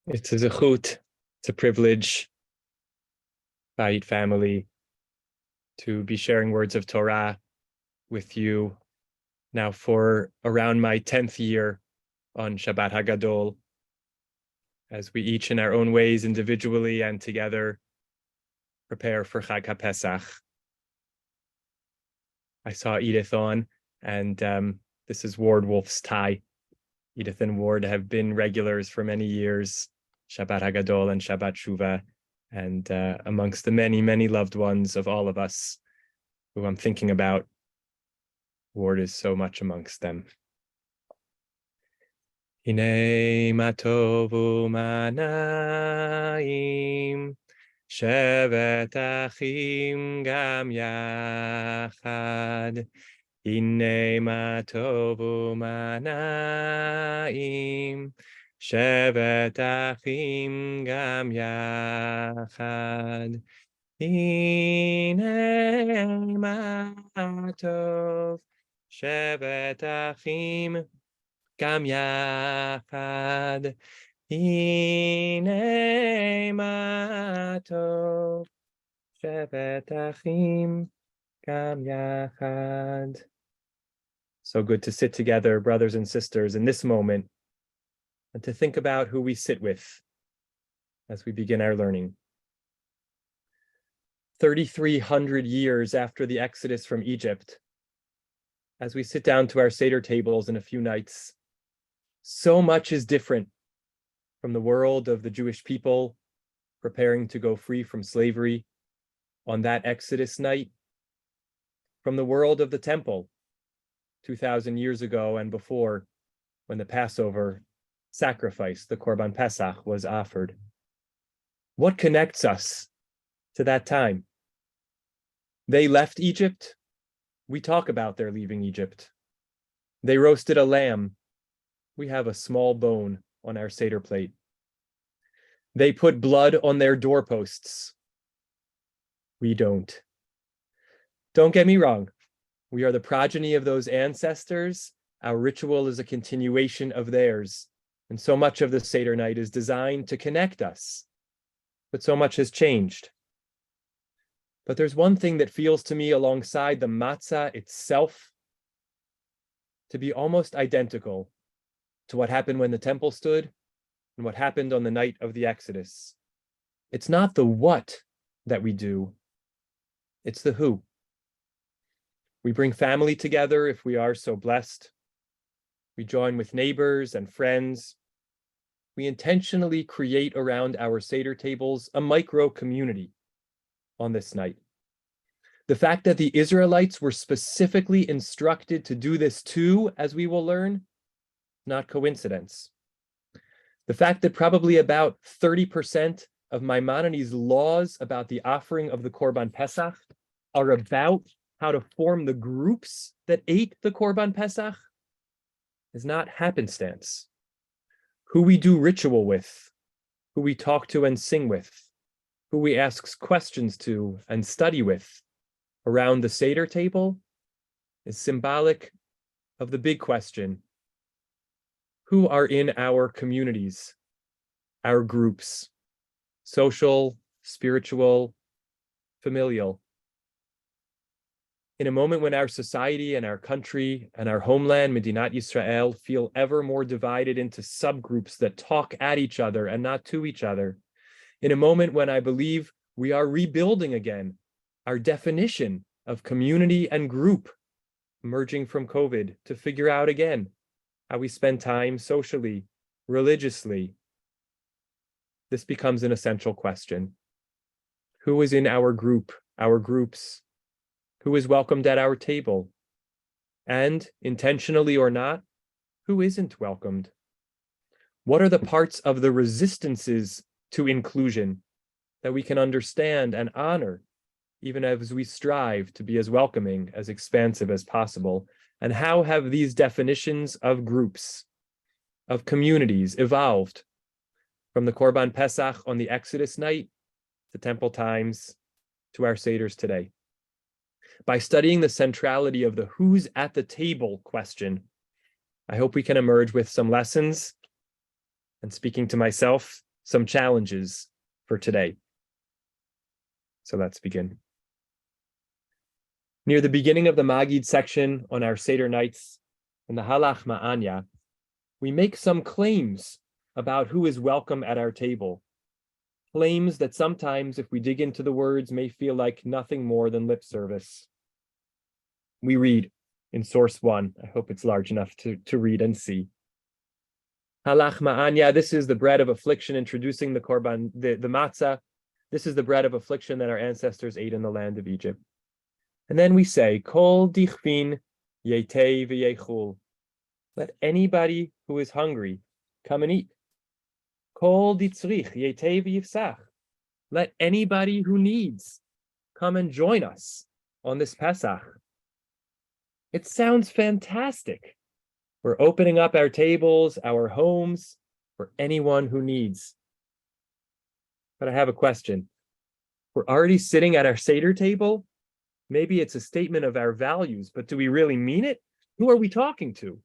It's a zechut, it's a privilege, Bayit family, to be sharing words of Torah with you now for around my 10th year on Shabbat Hagadol, as we each in our own ways, individually and together, prepare for Chag HaPesach. I saw Edith on, and this is Ward Wolf's tie. Edith and Ward have been regulars for many years, Shabbat Hagadol and Shabbat Shuvah, and amongst the many, many loved ones of all of us who I'm thinking about, Ward is so much amongst them. Hinei ma tov u'ma na'im, shevet achim gam yachad. Hinei ma tov u'ma na'im, shevet achim gam yachad. Hinei ma tov, shevet achim gam yachad. Hinei ma tov, shevet achim gam yachad. So good to sit together, brothers and sisters, in this moment, and to think about who we sit with as we begin our learning. 3,300 years after the Exodus from Egypt, as we sit down to our Seder tables in a few nights, so much is different from the world of the Jewish people preparing to go free from slavery on that Exodus night, from the world of the temple 2,000 years ago and before, when the Passover sacrifice, the Korban Pesach, was offered. What connects us to that time? They left Egypt. We talk about their leaving Egypt. They roasted a lamb. We have a small bone on our Seder plate. They put blood on their doorposts. We don't. Don't get me wrong. We are the progeny of those ancestors. Our ritual is a continuation of theirs. And so much of the Seder night is designed to connect us. But so much has changed. But there's one thing that feels to me alongside the matzah itself to be almost identical to what happened when the temple stood and what happened on the night of the Exodus. It's not the what that we do, it's the who. We bring family together if we are so blessed. We join with neighbors and friends. We intentionally create around our Seder tables a micro community on this night. The fact that the Israelites were specifically instructed to do this too, as we will learn, not coincidence. The fact that probably about 30% of Maimonides' laws about the offering of the Korban Pesach are about how to form the groups that ate the Korban Pesach is not happenstance. Who we do ritual with, who we talk to and sing with, who we ask questions to and study with around the Seder table is symbolic of the big question: who are in our communities, our groups, social, spiritual, familial? In a moment when our society and our country and our homeland, Medinat Yisrael, feel ever more divided into subgroups that talk at each other and not to each other, in a moment when I believe we are rebuilding again our definition of community and group emerging from COVID to figure out again how we spend time socially, religiously, this becomes an essential question. Who is in our group, our groups? Who is welcomed at our table? And, intentionally or not, who isn't welcomed? What are the parts of the resistances to inclusion that we can understand and honor, even as we strive to be as welcoming, as expansive as possible? And how have these definitions of groups, of communities, evolved from the Korban Pesach on the Exodus night to temple times to our Seders today? By studying the centrality of the who's at the table question, I hope we can emerge with some lessons. And speaking to myself, some challenges for today. So let's begin. Near the beginning of the Magid section on our Seder nights, in the Halach Ma'anya, we make some claims about who is welcome at our table. Claims that sometimes, if we dig into the words, may feel like nothing more than lip service. We read in source 1, I hope it's large enough to read and see. Halach Ma'anya, this is the bread of affliction, introducing the Korban, the matzah. This is the bread of affliction that our ancestors ate in the land of Egypt. And then we say, Kol dichvin yetei v'yechul. Let anybody who is hungry come and eat. Kol ditzrich yetei v'yifsach. Let anybody who needs come and join us on this Pesach. It sounds fantastic. We're opening up our tables, our homes, for anyone who needs. But I have a question. We're already sitting at our Seder table. Maybe it's a statement of our values, but do we really mean it? Who are we talking to?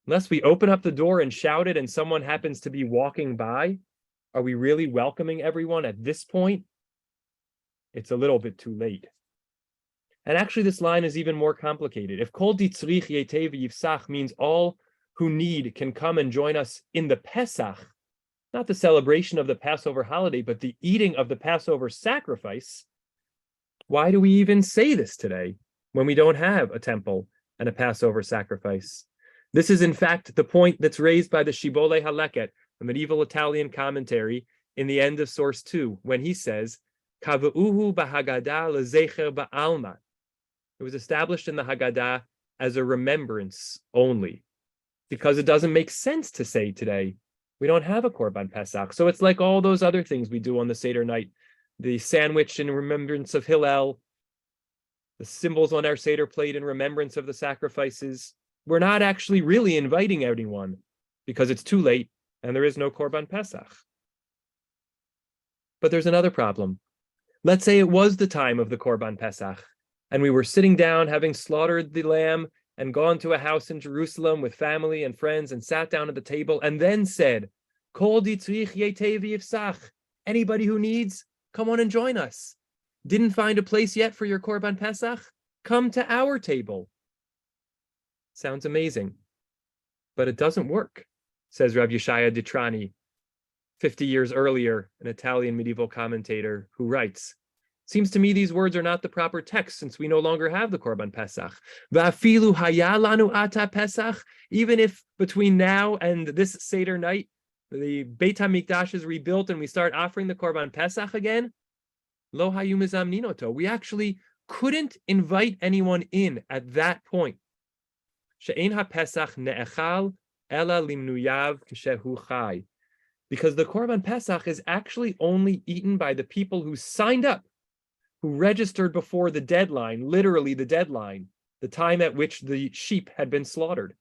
Unless we open up the door and shout it and someone happens to be walking by, are we really welcoming everyone at this point? It's a little bit too late. And actually, this line is even more complicated. If kol ditzrich yetei v'yifsach means all who need can come and join us in the Pesach, not the celebration of the Passover holiday, but the eating of the Passover sacrifice, why do we even say this today when we don't have a temple and a Passover sacrifice? This is, in fact, the point that's raised by the Shibbolei HaLeket, the medieval Italian commentary, in the end of source 2, when he says, Kavu'uhu b'Haggadah lezecher ba'alma. It was established in the Haggadah as a remembrance only, because it doesn't make sense to say today. We don't have a Korban Pesach. So it's like all those other things we do on the Seder night, the sandwich in remembrance of Hillel, the symbols on our Seder plate in remembrance of the sacrifices. We're not actually really inviting anyone because it's too late and there is no Korban Pesach. But there's another problem. Let's say it was the time of the Korban Pesach, and we were sitting down, having slaughtered the lamb and gone to a house in Jerusalem with family and friends and sat down at the table and then said, Kol ditzrich yetei v'yifsach. Anybody who needs, come on and join us. Didn't find a place yet for your Korban Pesach? Come to our table. Sounds amazing, but it doesn't work, says Rav Yeshaya Ditrani, 50 years earlier, an Italian medieval commentator who writes, seems to me these words are not the proper text since we no longer have the Korban Pesach. Va'afilu haya lanu ata Pesach, even if between now and this Seder night, the Beit HaMikdash is rebuilt and we start offering the Korban Pesach again, lo hayu mizamnin oto. We actually couldn't invite anyone in at that point. She'ein ha-Pesach ne'echal ela limnuyav kshehu chai. Because the Korban Pesach is actually only eaten by the people who signed up, who registered before the deadline, literally the deadline, the time at which the sheep had been slaughtered.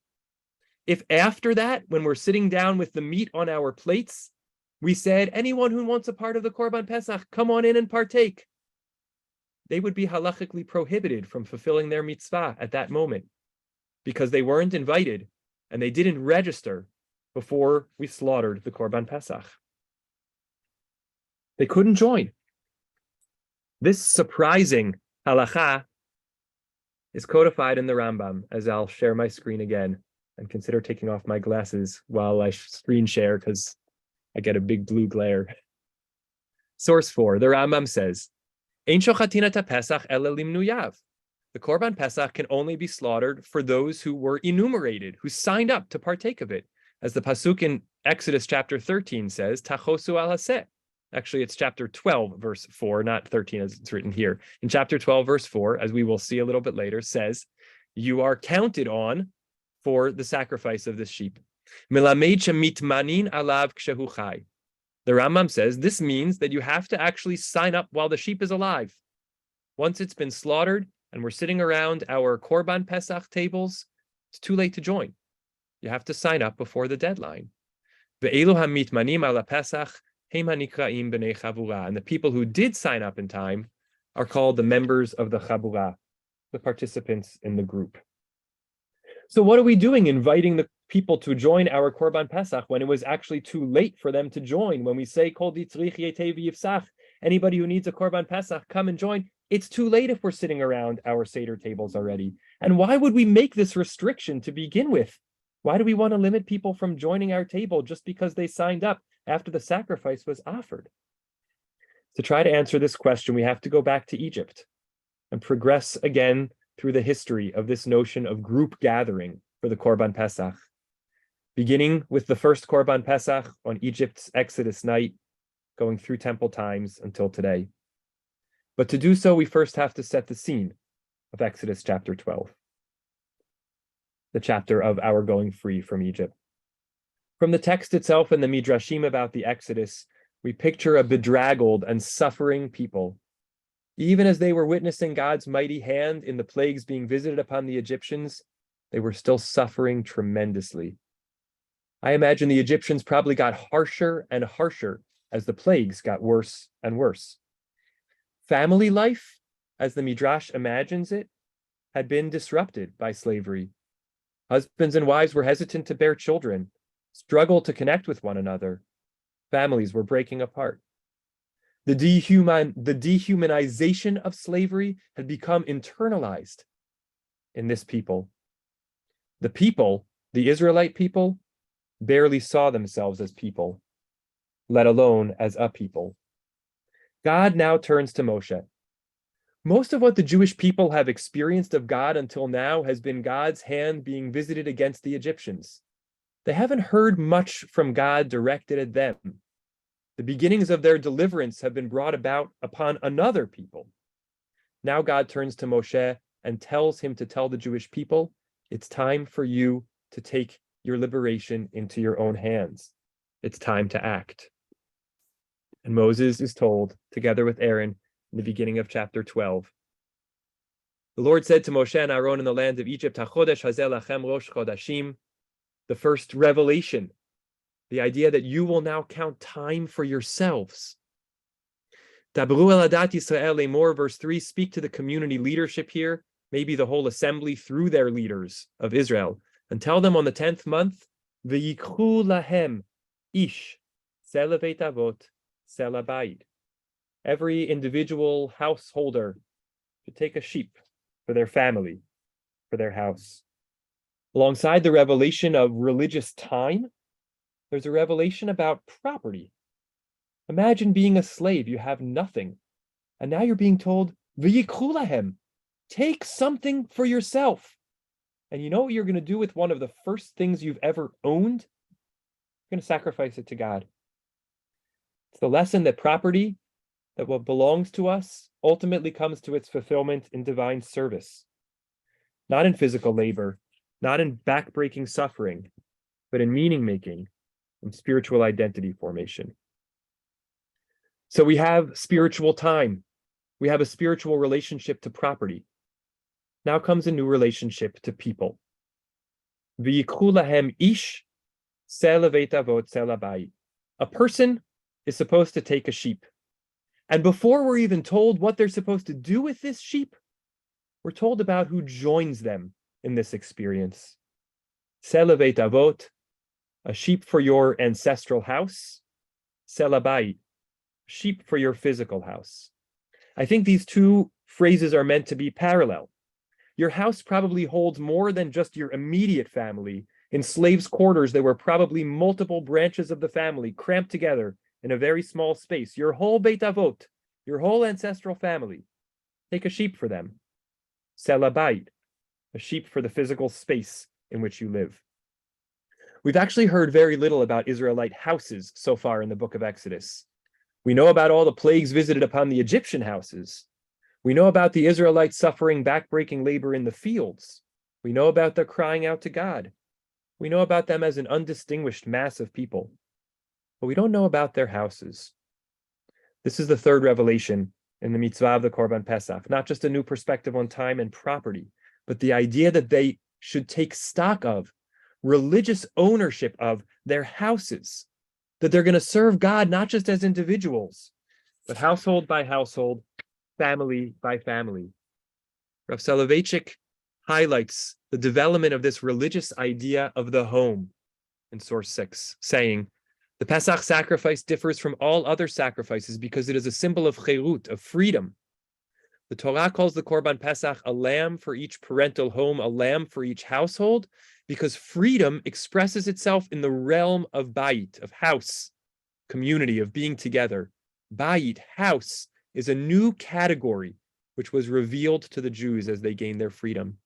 If after that, when we're sitting down with the meat on our plates, we said, anyone who wants a part of the Korban Pesach, come on in and partake, they would be halachically prohibited from fulfilling their mitzvah at that moment because they weren't invited and they didn't register before we slaughtered the Korban Pesach. They couldn't join. This surprising halacha is codified in the Rambam, as I'll share my screen again and consider taking off my glasses while I screen share because I get a big blue glare. Source 4, the Rambam says, Ein shochatin et Pesach ela limnuyav. The Korban Pesach can only be slaughtered for those who were enumerated, who signed up to partake of it. As the pasuk in Exodus chapter 13 says, Tachosu al haseh. Actually, it's chapter 12, verse 4, not 13 as it's written here. In chapter 12, verse 4, as we will see a little bit later, says, you are counted on for the sacrifice of this sheep. Melamed shemitmanin alav kshehu chai. The Rambam says this means that you have to actually sign up while the sheep is alive. Once it's been slaughtered and we're sitting around our Korban Pesach tables, it's too late to join. You have to sign up before the deadline. Ve'elu hamitmanim ala Pesach heim hanikraim b'nei Chaburah. And the people who did sign up in time are called the members of the Chaburah, the participants in the group. So what are we doing inviting the people to join our Korban Pesach when it was actually too late for them to join? When we say, Kol ditzrich yetei v'yifsach, anybody who needs a Korban Pesach, come and join. It's too late if we're sitting around our Seder tables already. And why would we make this restriction to begin with? Why do we want to limit people from joining our table just because they signed up after the sacrifice was offered? To try to answer this question, we have to go back to Egypt and progress again through the history of this notion of group gathering for the Korban Pesach, beginning with the first Korban Pesach on Egypt's Exodus night, going through temple times until today. But to do so, we first have to set the scene of Exodus chapter 12, the chapter of our going free from Egypt. From the text itself and the Midrashim about the Exodus, we picture a bedraggled and suffering people. Even as they were witnessing God's mighty hand in the plagues being visited upon the Egyptians, they were still suffering tremendously. I imagine the Egyptians probably got harsher and harsher as the plagues got worse and worse. Family life, as the Midrash imagines it, had been disrupted by slavery. Husbands and wives were hesitant to bear children, struggled to connect with one another. Families were breaking apart. The dehumanization of slavery had become internalized in this people. The people, the Israelite people, barely saw themselves as people, let alone as a people. God now turns to Moshe. Most of what the Jewish people have experienced of God until now has been God's hand being visited against the Egyptians. They haven't heard much from God directed at them. The beginnings of their deliverance have been brought about upon another people. Now God turns to Moshe and tells him to tell the Jewish people, it's time for you to take your liberation into your own hands. It's time to act. And Moses is told, together with Aaron, in the beginning of chapter 12. The Lord said to Moshe and Aaron in the land of Egypt, HaChodesh hazeh lachem rosh chodashim, the first revelation, the idea that you will now count time for yourselves. Dabru el adat Yisrael lemor, verse 3, speak to the community leadership here, maybe the whole assembly through their leaders of Israel, and tell them on the 10th month, v'yikhu lahem ish sela beit avot sela bayit. Every individual householder should take a sheep for their family, for their house. Alongside the revelation of religious time, there's a revelation about property. Imagine being a slave, you have nothing. And now you're being told, v'yikhu lahem, take something for yourself. And you know what you're going to do with one of the first things you've ever owned? You're going to sacrifice it to God. It's the lesson that property, that what belongs to us, ultimately comes to its fulfillment in divine service. Not in physical labor, not in back-breaking suffering, but in meaning-making and spiritual identity formation. So we have spiritual time. We have a spiritual relationship to property. Now comes a new relationship to people. V'yikhu lahem ish sela beit avot sela bayit. A person is supposed to take a sheep. And before we're even told what they're supposed to do with this sheep, we're told about who joins them in this experience. Sela beit avot, a sheep for your ancestral house. Sela bayit, sheep for your physical house. I think these two phrases are meant to be parallel. Your house probably holds more than just your immediate family. In slaves' quarters, there were probably multiple branches of the family cramped together in a very small space. Your whole Beit Avot, your whole ancestral family. Take a sheep for them. Sela bayit, a sheep for the physical space in which you live. We've actually heard very little about Israelite houses so far in the book of Exodus. We know about all the plagues visited upon the Egyptian houses. We know about the Israelites suffering backbreaking labor in the fields. We know about their crying out to God. We know about them as an undistinguished mass of people. But we don't know about their houses. This is the third revelation in the mitzvah of the Korban Pesach, not just a new perspective on time and property, but the idea that they should take stock of, religious ownership of their houses, that they're going to serve God not just as individuals, but household by household, family by family. Rav Soloveitchik highlights the development of this religious idea of the home in source 6, saying, the Pesach sacrifice differs from all other sacrifices because it is a symbol of cherut, of freedom. The Torah calls the Korban Pesach a lamb for each parental home, a lamb for each household, because freedom expresses itself in the realm of bayit, of house, community, of being together. Bayit, house, is a new category which was revealed to the Jews as they gained their freedom.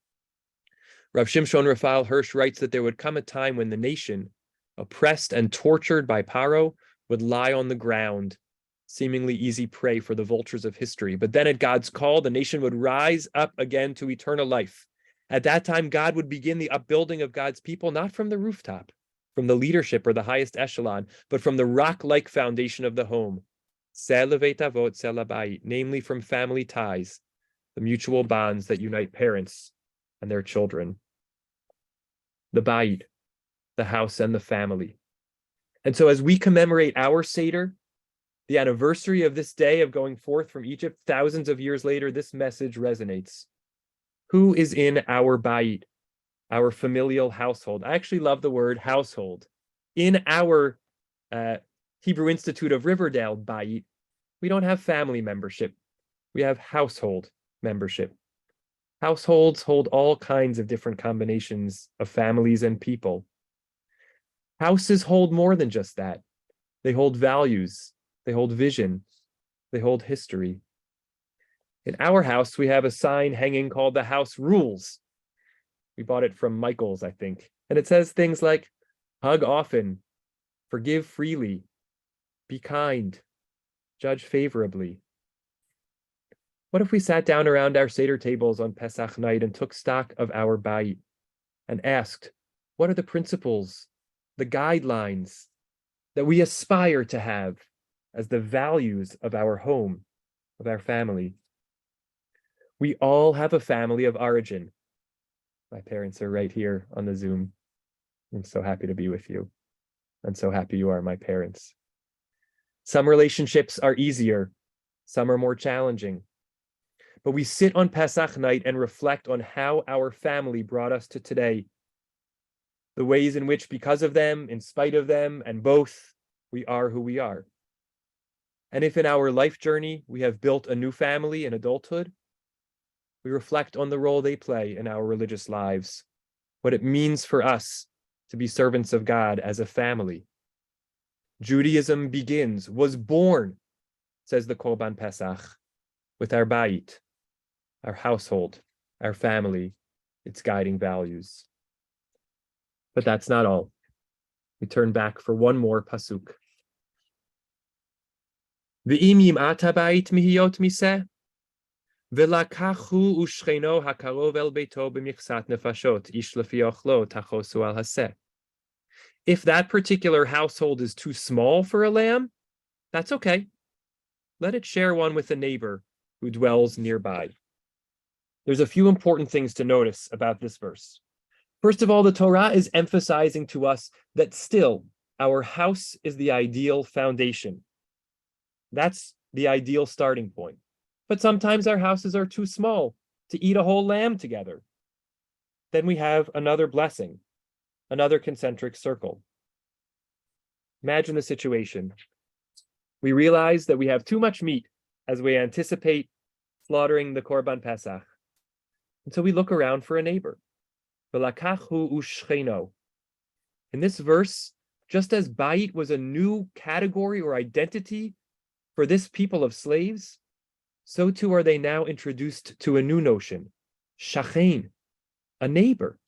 Rav Shimshon Raphael Hirsch writes that there would come a time when the nation, oppressed and tortured by Paro, would lie on the ground, seemingly easy prey for the vultures of history. But then at God's call, the nation would rise up again to eternal life. At that time, God would begin the upbuilding of God's people, not from the rooftop, from the leadership or the highest echelon, but from the rock-like foundation of the home, namely from family ties, the mutual bonds that unite parents and their children. The bayit, the house and the family. And so as we commemorate our Seder, the anniversary of this day of going forth from Egypt thousands of years later, this message resonates. Who is in our bayit, our familial household? I actually love the word household. In our Hebrew Institute of Riverdale bayit, we don't have family membership. We have household membership. Households hold all kinds of different combinations of families and people. Houses hold more than just that. They hold values, they hold vision, they hold history. In our house, we have a sign hanging called the House Rules. We bought it from Michael's, I think. And it says things like, hug often, forgive freely, be kind, judge favorably. What if we sat down around our Seder tables on Pesach night and took stock of our bayit and asked, what are the principles, the guidelines that we aspire to have as the values of our home, of our family? We all have a family of origin. My parents are right here on the Zoom. I'm so happy to be with you. I'm so happy you are my parents. Some relationships are easier, some are more challenging. But we sit on Pesach night and reflect on how our family brought us to today, the ways in which, because of them, in spite of them, and both, we are who we are. And if in our life journey we have built a new family in adulthood, we reflect on the role they play in our religious lives, what it means for us to be servants of God as a family. Judaism was born, says the Korban Pesach, with our bayit, our household, our family, its guiding values. But that's not all. We turn back for one more pasuk. V'im yim'at habayit mihiyot miseh, v'lakachu u'shcheno hakarov el beito b'michsat nefashot, ish lefi ochlo tachosu al haseh. If that particular household is too small for a lamb, that's okay. Let it share one with a neighbor who dwells nearby. There's a few important things to notice about this verse. First of all, the Torah is emphasizing to us that still our house is the ideal foundation. That's the ideal starting point. But sometimes our houses are too small to eat a whole lamb together. Then we have another blessing, another concentric circle. Imagine the situation. We realize that we have too much meat as we anticipate slaughtering the Korban Pesach. And so we look around for a neighbor. In this verse, just as bayit was a new category or identity for this people of slaves, so too are they now introduced to a new notion, shachen, a neighbor.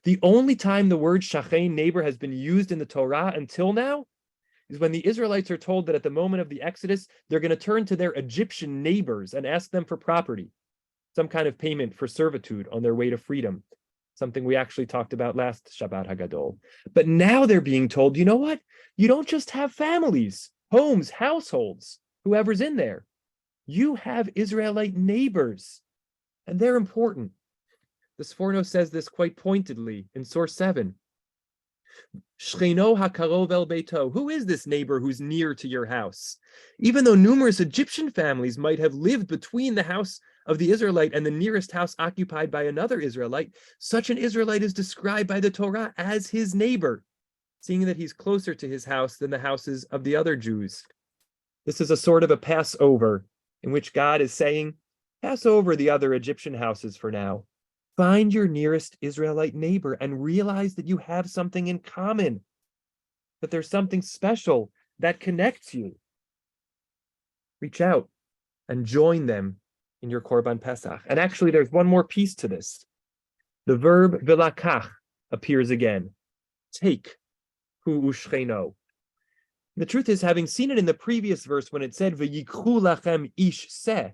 The only time the word shachen, neighbor, has been used in the Torah until now is when the Israelites are told that at the moment of the Exodus, they're going to turn to their Egyptian neighbors and ask them for property, some kind of payment for servitude on their way to freedom, something we actually talked about last Shabbat Hagadol. But now they're being told, you know what? You don't just have families, homes, households, whoever's in there. You have Israelite neighbors, and they're important. The Sforno says this quite pointedly in source 7. Shcheno hakarov el beito. Who is this neighbor who's near to your house? Even though numerous Egyptian families might have lived between the house of the Israelite and the nearest house occupied by another Israelite, such an Israelite is described by the Torah as his neighbor, seeing that he's closer to his house than the houses of the other Jews. This is a sort of a Passover in which God is saying, pass over the other Egyptian houses for now. Find your nearest Israelite neighbor and realize that you have something in common, that there's something special that connects you. Reach out and join them in your Korban Pesach. And actually, there's one more piece to this. The verb vilakach appears again. Take, hu ushcheno. The truth is, having seen it in the previous verse when it said, v'yikchu lachem ish seh,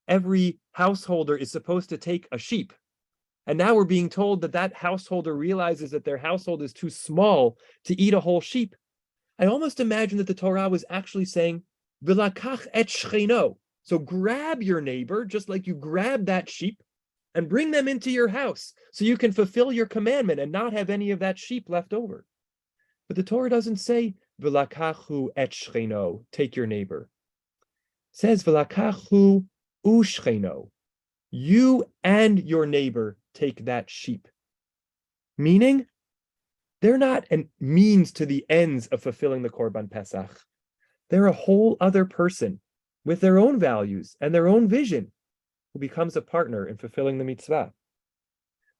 every householder is supposed to take a sheep. And now we're being told that that householder realizes that their household is too small to eat a whole sheep. I almost imagine that the Torah was actually saying, V'lakach et shcheno. So grab your neighbor, just like you grabbed that sheep, and bring them into your house so you can fulfill your commandment and not have any of that sheep left over. But the Torah doesn't say, V'lakachu et shcheno, take your neighbor. It says, V'lakachu ushcheno. You and your neighbor take that sheep. Meaning, they're not a means to the ends of fulfilling the Korban Pesach. They're a whole other person with their own values and their own vision who becomes a partner in fulfilling the mitzvah.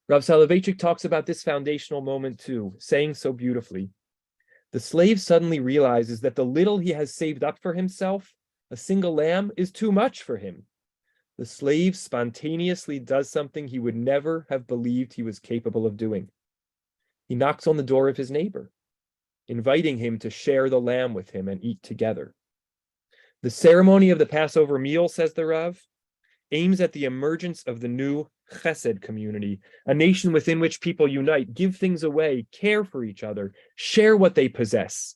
Rav Soloveitchik talks about this foundational moment too, saying so beautifully. The slave suddenly realizes that the little he has saved up for himself, a single lamb, is too much for him. The slave spontaneously does something he would never have believed he was capable of doing. He knocks on the door of his neighbor, inviting him to share the lamb with him and eat together. The ceremony of the Passover meal, says the Rav, aims at the emergence of the new chesed community, a nation within which people unite, give things away, care for each other, share what they possess.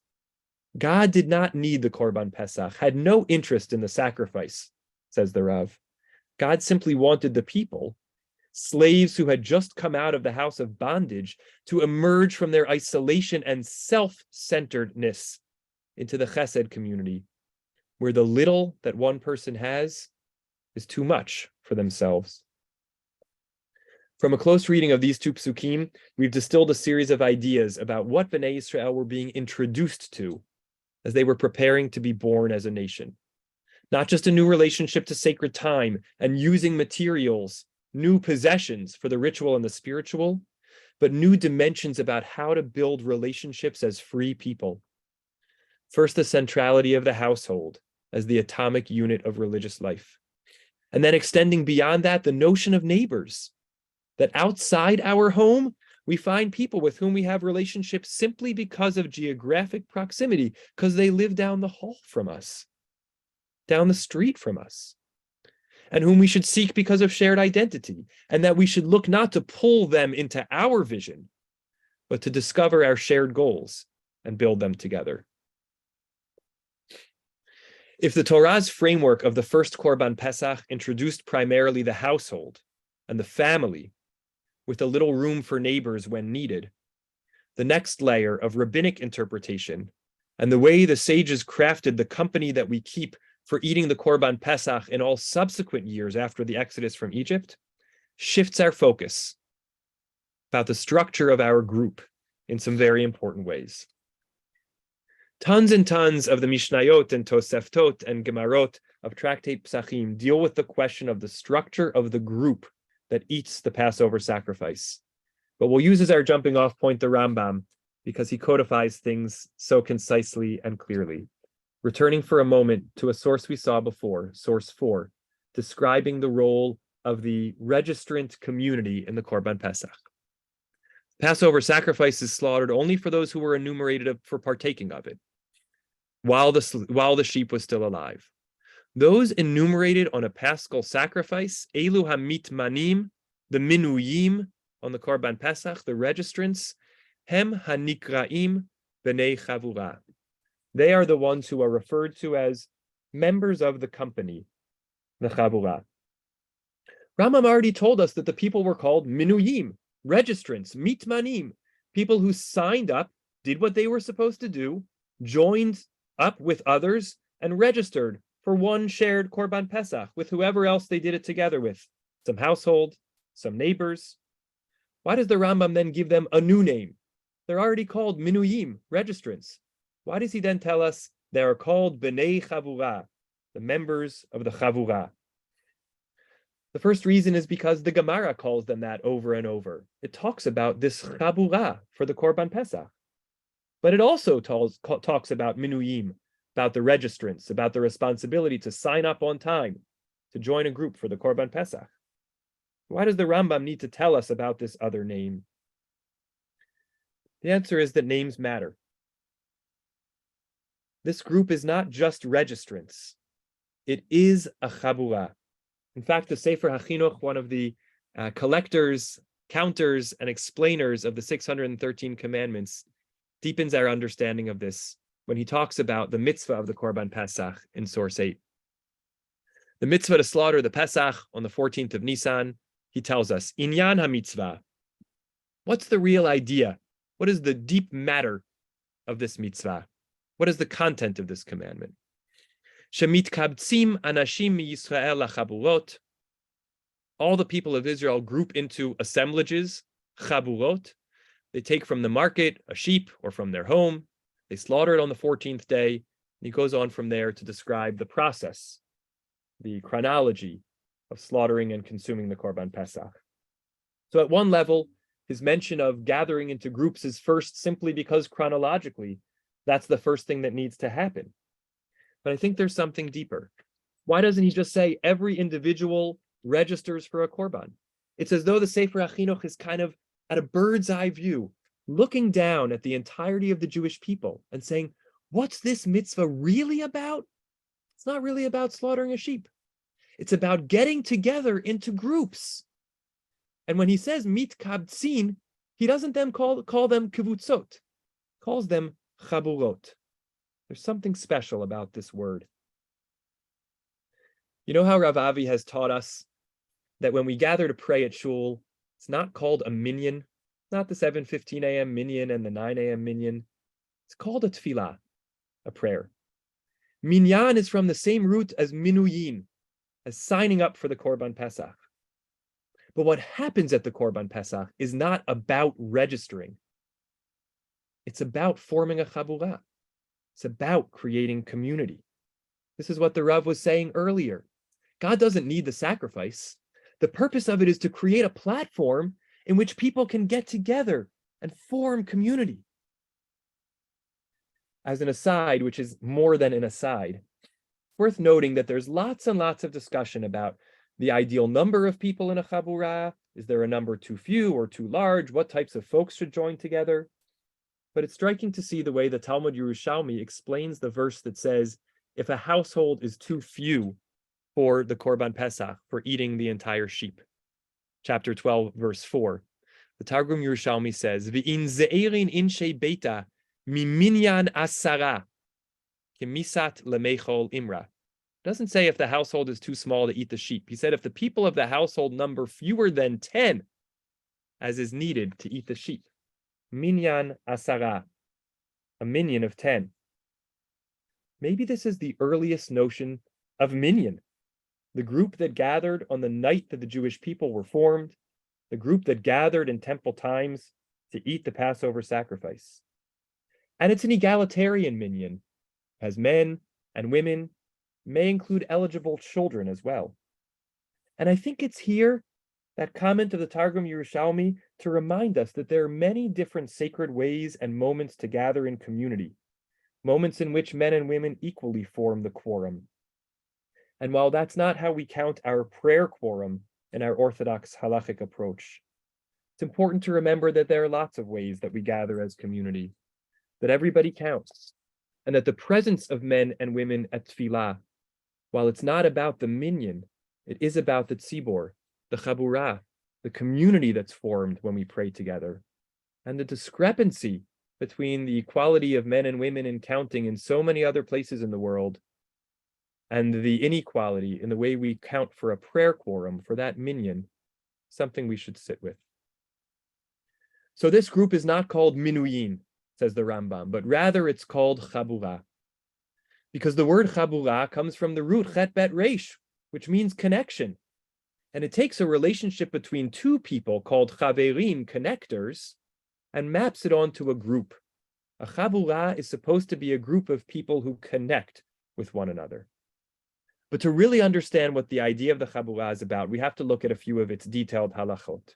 God did not need the Korban Pesach, had no interest in the sacrifice, says the Rav. God simply wanted the people, slaves who had just come out of the house of bondage, to emerge from their isolation and self-centeredness into the chesed community, where the little that one person has is too much for themselves. From a close reading of these two psukim, we've distilled a series of ideas about what Bnei Yisrael were being introduced to as they were preparing to be born as a nation. Not just a new relationship to sacred time and using materials, new possessions for the ritual and the spiritual, but new dimensions about how to build relationships as free people. First, the centrality of the household as the atomic unit of religious life. And then extending beyond that, the notion of neighbors, that outside our home, we find people with whom we have relationships simply because of geographic proximity, because they live down the hall from us, down the street from us, and whom we should seek because of shared identity, and that we should look not to pull them into our vision, but to discover our shared goals and build them together. If the Torah's framework of the first Korban Pesach introduced primarily the household and the family, with a little room for neighbors when needed, the next layer of rabbinic interpretation and the way the sages crafted the company that we keep for eating the Korban Pesach in all subsequent years after the exodus from Egypt, shifts our focus about the structure of our group in some very important ways. Tons and tons of the Mishnayot and Toseftot and Gemarot of Tractate Pesachim deal with the question of the structure of the group that eats the Passover sacrifice. But we'll use as our jumping off point the Rambam, because he codifies things so concisely and clearly. Returning for a moment to a source we saw before, source 4, describing the role of the registrant community in the Korban Pesach. Passover sacrifice is slaughtered only for those who were enumerated for partaking of it, while the sheep was still alive. Those enumerated on a paschal sacrifice, Elu HaMitmanim, the Minuyim on the Korban Pesach, the registrants, Hem HaNikraim B'nei Chaburah. They are the ones who are referred to as members of the company, the Chaburah. Rambam already told us that the people were called Minuyim, registrants, Mitmanim, people who signed up, did what they were supposed to do, joined up with others, and registered for one shared Korban Pesach with whoever else they did it together with, some household, some neighbors. Why does the Rambam then give them a new name? They're already called minuyim, registrants. Why does he then tell us they are called b'nei Chaburah, the members of the Chaburah? The first reason is because the Gemara calls them that over and over. It talks about this Chaburah for the Korban Pesach. But it also talks about minuyim, about the registrants, about the responsibility to sign up on time, to join a group for the Korban Pesach. Why does the Rambam need to tell us about this other name? The answer is that names matter. This group is not just registrants. It is a Chaburah. In fact, the Sefer HaChinuch, one of the collectors, counters, and explainers of the 613 commandments, deepens our understanding of this when he talks about the mitzvah of the Korban Pesach in source 8. The mitzvah to slaughter the Pesach on the 14th of Nisan, he tells us, Inyan ha-mitzvah. What's the real idea? What is the deep matter of this mitzvah? What is the content of this commandment? Shemitkabtzim anashim miYisrael lachaburot. All the people of Israel group into assemblages, chaburot. They take from the market a sheep or from their home. They slaughter it on the 14th day. And he goes on from there to describe the process, the chronology of slaughtering and consuming the Korban Pesach. So at one level, his mention of gathering into groups is first simply because chronologically, that's the first thing that needs to happen. But I think there's something deeper. Why doesn't he just say every individual registers for a Korban? It's as though the Sefer HaChinuch is kind of at a bird's eye view, looking down at the entirety of the Jewish people and saying, what's this mitzvah really about? It's not really about slaughtering a sheep. It's about getting together into groups. And when he says mitkabtzin, he doesn't then call them kivutzot, calls them chaburot. There's something special about this word. You know how Rav Avi has taught us that when we gather to pray at shul, it's not called a minyan, not the 7:15 a.m. minyan and the 9 a.m. minyan. It's called a tefillah, a prayer. Minyan is from the same root as minuyin, as signing up for the Korban Pesach. But what happens at the Korban Pesach is not about registering. It's about forming a chaburah. It's about creating community. This is what the Rav was saying earlier. God doesn't need the sacrifice. The purpose of it is to create a platform in which people can get together and form community. As an aside, which is more than an aside, worth noting that there's lots and lots of discussion about the ideal number of people in a chaburah. Is there a number too few or too large? What types of folks should join together? But it's striking to see the way the Talmud Yerushalmi explains the verse that says, if a household is too few for the Korban Pesach, for eating the entire sheep. Chapter 12, verse 4. The Targum Yerushalmi says, V'in ze'erin inshe beita miminyan asara kemisat lemechol imra. It doesn't say if the household is too small to eat the sheep. He said if the people of the household number fewer than 10, as is needed to eat the sheep. Minyan asara, a minyan of 10. Maybe this is the earliest notion of minyan, the group that gathered on the night that the Jewish people were formed, the group that gathered in temple times to eat the Passover sacrifice. And it's an egalitarian minyan, as men and women may include eligible children as well. And I think it's here, that comment of the Targum Yerushalmi, to remind us that there are many different sacred ways and moments to gather in community, moments in which men and women equally form the quorum. And while that's not how we count our prayer quorum in our Orthodox halachic approach, it's important to remember that there are lots of ways that we gather as community, that everybody counts, and that the presence of men and women at tefillah, while it's not about the minyan, it is about the tzibor, the chaburah, the community that's formed when we pray together. And the discrepancy between the equality of men and women in counting in so many other places in the world and the inequality in the way we count for a prayer quorum for that minyan, something we should sit with. So this group is not called minuyin, says the Rambam, but rather it's called chaburah. Because the word Chaburah comes from the root chet bet reish, which means connection. And it takes a relationship between two people called chaverim, connectors, and maps it onto a group. A Chaburah is supposed to be a group of people who connect with one another. But to really understand what the idea of the Chaburah is about, we have to look at a few of its detailed halachot.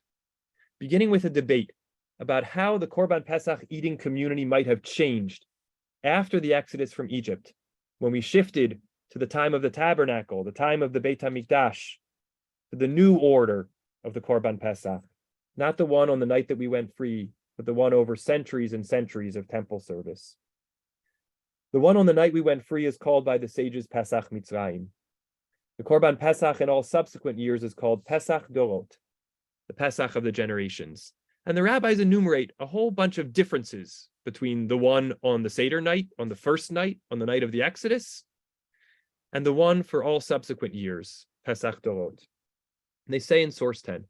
Beginning with a debate about how the Korban Pesach eating community might have changed after the exodus from Egypt, when we shifted to the time of the tabernacle, the time of the Beit HaMikdash, to the new order of the Korban Pesach, not the one on the night that we went free, but the one over centuries and centuries of temple service. The one on the night we went free is called by the sages Pesach Mitzrayim. The Korban Pesach in all subsequent years is called Pesach Dorot, the Pesach of the generations. And the rabbis enumerate a whole bunch of differences between the one on the Seder night, on the first night, on the night of the Exodus, and the one for all subsequent years, Pesach Dorot. And they say in source 10,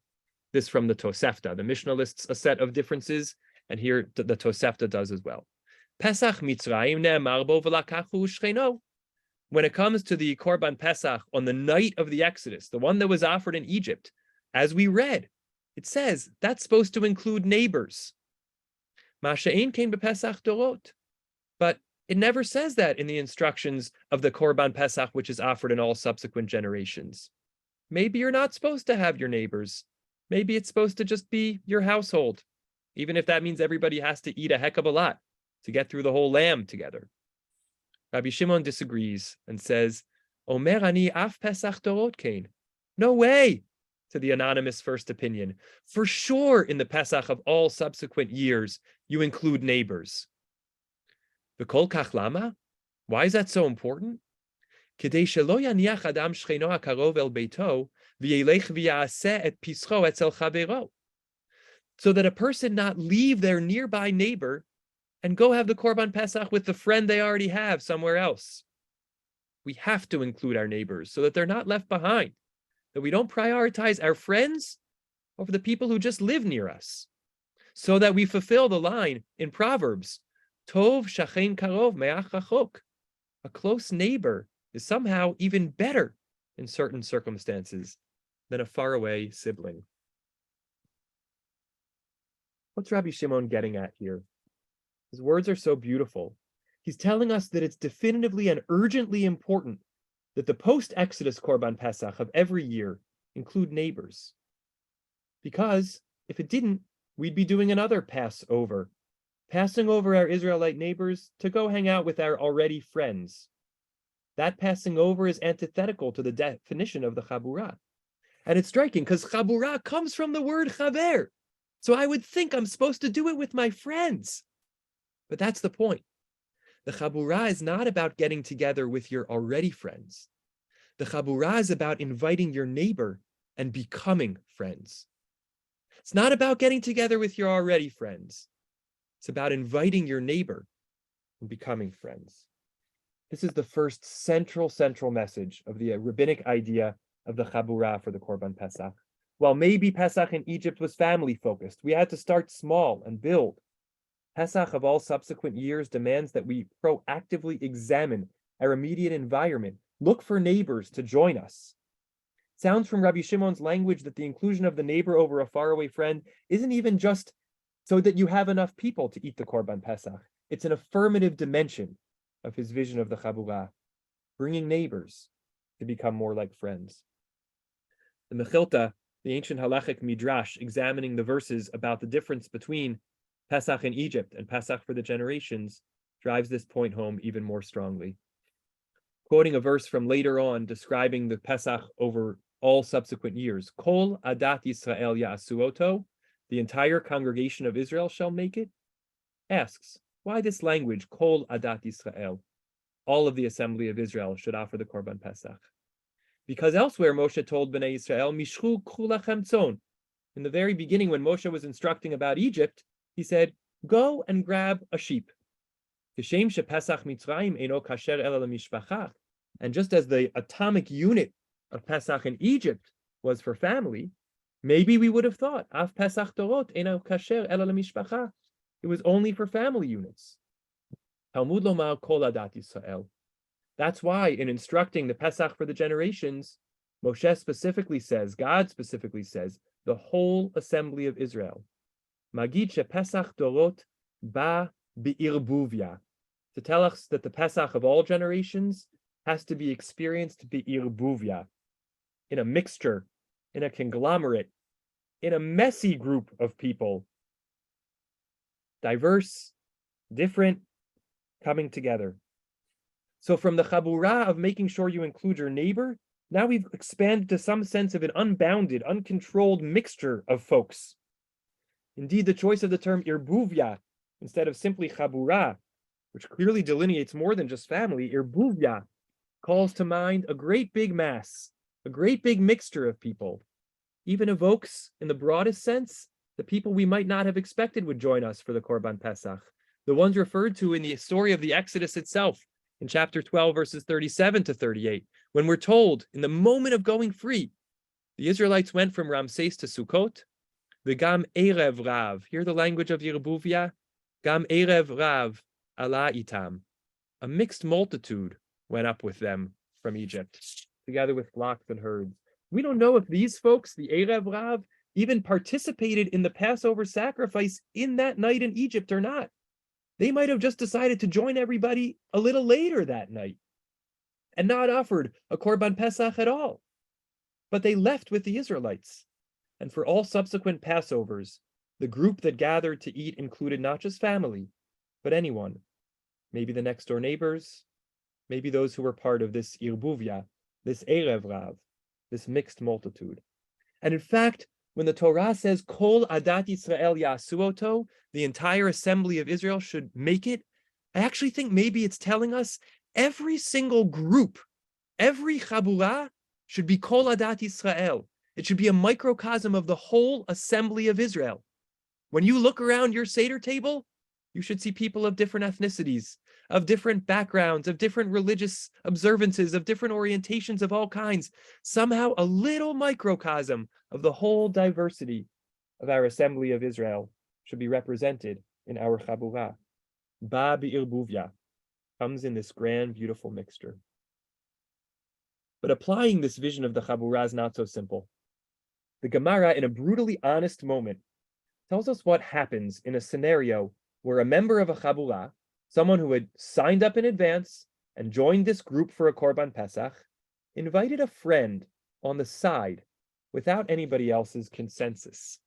this from the Tosefta. The Mishnah lists a set of differences, and here the Tosefta does as well. Pesach Mitzrayim ne'emar bo v'lakachu shcheno. When it comes to the Korban Pesach on the night of the Exodus, the one that was offered in Egypt, as we read, it says that's supposed to include neighbors. Masha'in came to Pesach Dorot, but it never says that in the instructions of the Korban Pesach, which is offered in all subsequent generations. Maybe you're not supposed to have your neighbors. Maybe it's supposed to just be your household, even if that means everybody has to eat a heck of a lot to get through the whole lamb together. Rabbi Shimon disagrees and says, Omer ani af Pesach Dorot kain. No way, to the anonymous first opinion. For sure, in the Pesach of all subsequent years, you include neighbors. V'kol kach lama? Why is that so important? Kedei shelo yaniach adam shcheno hakarov el beito v'yelech v'yaseh et pischo etzel chavero. So that a person not leave their nearby neighbor and go have the Korban Pesach with the friend they already have somewhere else. We have to include our neighbors so that they're not left behind, that we don't prioritize our friends over the people who just live near us, so that we fulfill the line in Proverbs, Tov shachen karov me'ach rachok. A close neighbor is somehow even better in certain circumstances than a faraway sibling. What's Rabbi Shimon getting at here? His words are so beautiful. He's telling us that it's definitively and urgently important that the post-Exodus Korban Pesach of every year include neighbors. Because if it didn't, we'd be doing another Passover, passing over our Israelite neighbors to go hang out with our already friends. That passing over is antithetical to the definition of the Chaburah. And it's striking because Chaburah comes from the word chaver. So I would think I'm supposed to do it with my friends. But that's the point. The Chaburah is not about getting together with your already friends. The Chaburah is about inviting your neighbor and becoming friends. It's not about getting together with your already friends. It's about inviting your neighbor and becoming friends. This is the first central message of the rabbinic idea of the Chaburah for the Korban Pesach. While maybe Pesach in Egypt was family-focused, we had to start small and build. Pesach of all subsequent years demands that we proactively examine our immediate environment, look for neighbors to join us. It sounds from Rabbi Shimon's language that the inclusion of the neighbor over a faraway friend isn't even just so that you have enough people to eat the Korban Pesach. It's an affirmative dimension of his vision of the Chaburah, bringing neighbors to become more like friends. The Mechilta, the ancient halachic midrash, examining the verses about the difference between Pesach in Egypt and Pesach for the generations, drives this point home even more strongly. Quoting a verse from later on describing the Pesach over all subsequent years, Kol adat Yisrael ya'asuoto, the entire congregation of Israel shall make it, asks, why this language, Kol adat Yisrael? All of the assembly of Israel should offer the Korban Pesach. Because elsewhere Moshe told Bnei Yisrael, Mishchu k'chu lachem tzon. In the very beginning, when Moshe was instructing about Egypt, he said, go and grab a sheep. And just as the atomic unit of Pesach in Egypt was for family, maybe we would have thought, Af Pesach Dorot eino kasher ela lemishpacha. It was only for family units. Talmud lomar kol adat Yisrael. That's why in instructing the Pesach for the generations, Moshe specifically says, God specifically says, the whole assembly of Israel. Magid she Pesach dorot ba bi'irbuvia. To tell us that the Pesach of all generations has to be experienced bi'irbuvia, in a mixture, in a conglomerate, in a messy group of people, diverse, different, coming together. So from the Chaburah of making sure you include your neighbor, now we've expanded to some sense of an unbounded, uncontrolled mixture of folks. Indeed, the choice of the term irbuvia instead of simply Chaburah, which clearly delineates more than just family, irbuvia calls to mind a great big mass, a great big mixture of people, even evokes, in the broadest sense, the people we might not have expected would join us for the Korban Pesach, the ones referred to in the story of the Exodus itself, in chapter 12, verses 37 to 38, when we're told, in the moment of going free, the Israelites went from Ramses to Sukkot, the Gam Erev Rav, hear the language of Yerbuvia, Gam Erev Rav ala itam, a mixed multitude went up with them from Egypt, together with flocks and herds. We don't know if these folks, the Erev Rav, even participated in the Passover sacrifice in that night in Egypt or not. They might have just decided to join everybody a little later that night and not offered a Korban Pesach at all. But they left with the Israelites. And for all subsequent Passovers, the group that gathered to eat included not just family, but anyone, maybe the next door neighbors, maybe those who were part of this Irbuvia, this Erev Rav, this mixed multitude. And in fact, when the Torah says, Kol Adat Yisrael Yasuoto, the entire assembly of Israel should make it, I actually think maybe it's telling us every single group, every Chaburah should be Kol Adat Yisrael. It should be a microcosm of the whole assembly of Israel. When you look around your Seder table, you should see people of different ethnicities, of different backgrounds, of different religious observances, of different orientations of all kinds, somehow a little microcosm of the whole diversity of our assembly of Israel should be represented in our Chaburah. Ba bi'irbuvia comes in this grand, beautiful mixture. But applying this vision of the Chaburah is not so simple. The Gemara, in a brutally honest moment, tells us what happens in a scenario where a member of a Chaburah, someone who had signed up in advance and joined this group for a Korban Pesach, invited a friend on the side without anybody else's consensus.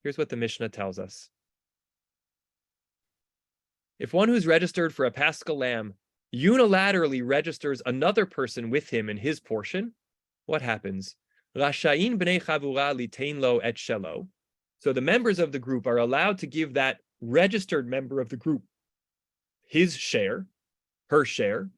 Here's what the Mishnah tells us. If one who's registered for a Paschal lamb unilaterally registers another person with him in his portion, what happens? Rashayin b'nei chavura litein lo et shelo. So the members of the group are allowed to give that registered member of the group his share, her share.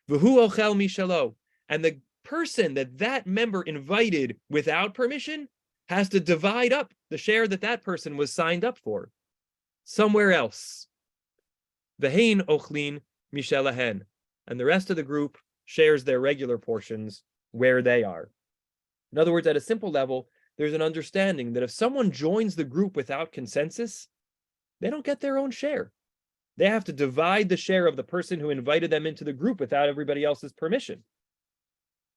V'hu ochel mishelo. And the person that member invited without permission has to divide up the share that person was signed up for somewhere else. V'hein ochlin mishelahen. And the rest of the group shares their regular portions where they are. In other words, at a simple level, there's an understanding that if someone joins the group without consensus, they don't get their own share. They have to divide the share of the person who invited them into the group without everybody else's permission.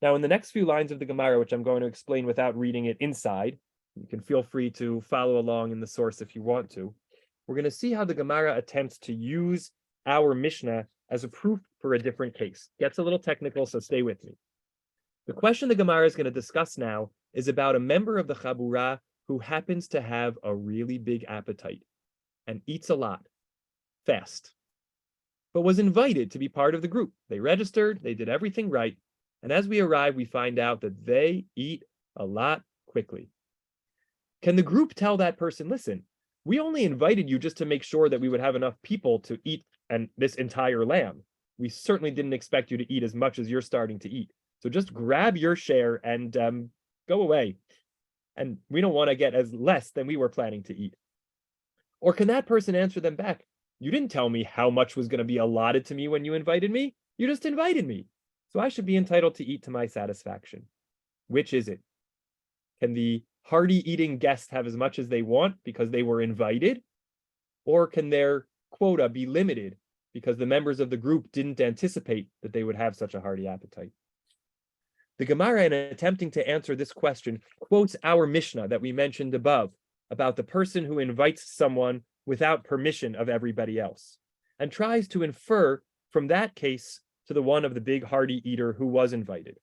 Now, in the next few lines of the Gemara, which I'm going to explain without reading it inside, you can feel free to follow along in the source if you want to, we're going to see how the Gemara attempts to use our Mishnah as a proof for a different case. Gets a little technical, so stay with me. The question the Gemara is going to discuss now is about a member of the Chaburah who happens to have a really big appetite and eats a lot, fast, but was invited to be part of the group. They registered, they did everything right, and as we arrive, we find out that they eat a lot quickly. Can the group tell that person, listen, we only invited you just to make sure that we would have enough people to eat this entire lamb. We certainly didn't expect you to eat as much as you're starting to eat. So just grab your share and go away. And we don't want to get as less than we were planning to eat. Or can that person answer them back? You didn't tell me how much was going to be allotted to me when you invited me. You just invited me. So I should be entitled to eat to my satisfaction. Which is it? Can the hearty eating guest have as much as they want because they were invited? Or can their quota be limited because the members of the group didn't anticipate that they would have such a hearty appetite. The Gemara, in attempting to answer this question, quotes our Mishnah that we mentioned above about the person who invites someone without permission of everybody else, and tries to infer from that case to the one of the big hearty eater who was invited.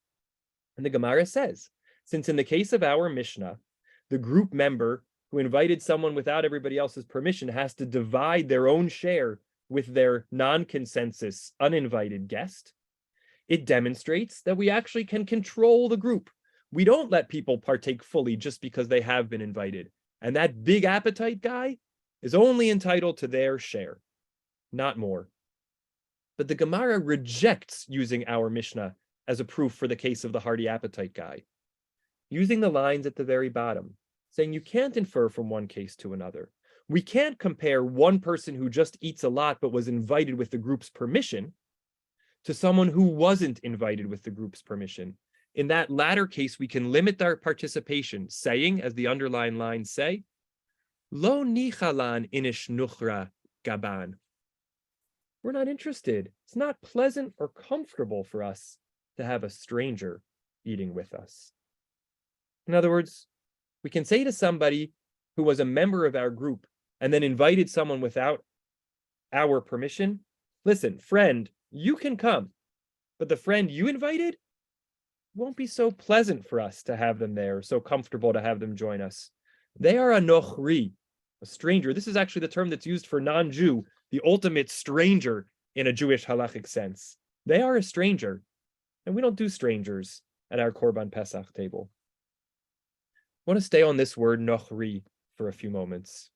And the Gemara says, since in the case of our Mishnah, the group member who invited someone without everybody else's permission has to divide their own share with their non-consensus uninvited guest, it demonstrates that we actually can control the group. We don't let people partake fully just because they have been invited. And that big appetite guy is only entitled to their share, not more. But the Gemara rejects using our Mishnah as a proof for the case of the hearty appetite guy, using the lines at the very bottom, saying you can't infer from one case to another. We can't compare one person who just eats a lot but was invited with the group's permission to someone who wasn't invited with the group's permission. In that latter case, we can limit our participation, saying, as the underlined lines say, Lo nichalan inish nuchra gaban. We're not interested. It's not pleasant or comfortable for us to have a stranger eating with us. In other words, we can say to somebody who was a member of our group and then invited someone without our permission, listen, friend, you can come, but the friend you invited won't be so pleasant for us to have them there, so comfortable to have them join us. They are a nochri, a stranger. This is actually the term that's used for non-Jew, the ultimate stranger in a Jewish halachic sense. They are a stranger, and we don't do strangers at our Korban Pesach table. I want to stay on this word nochri for a few moments.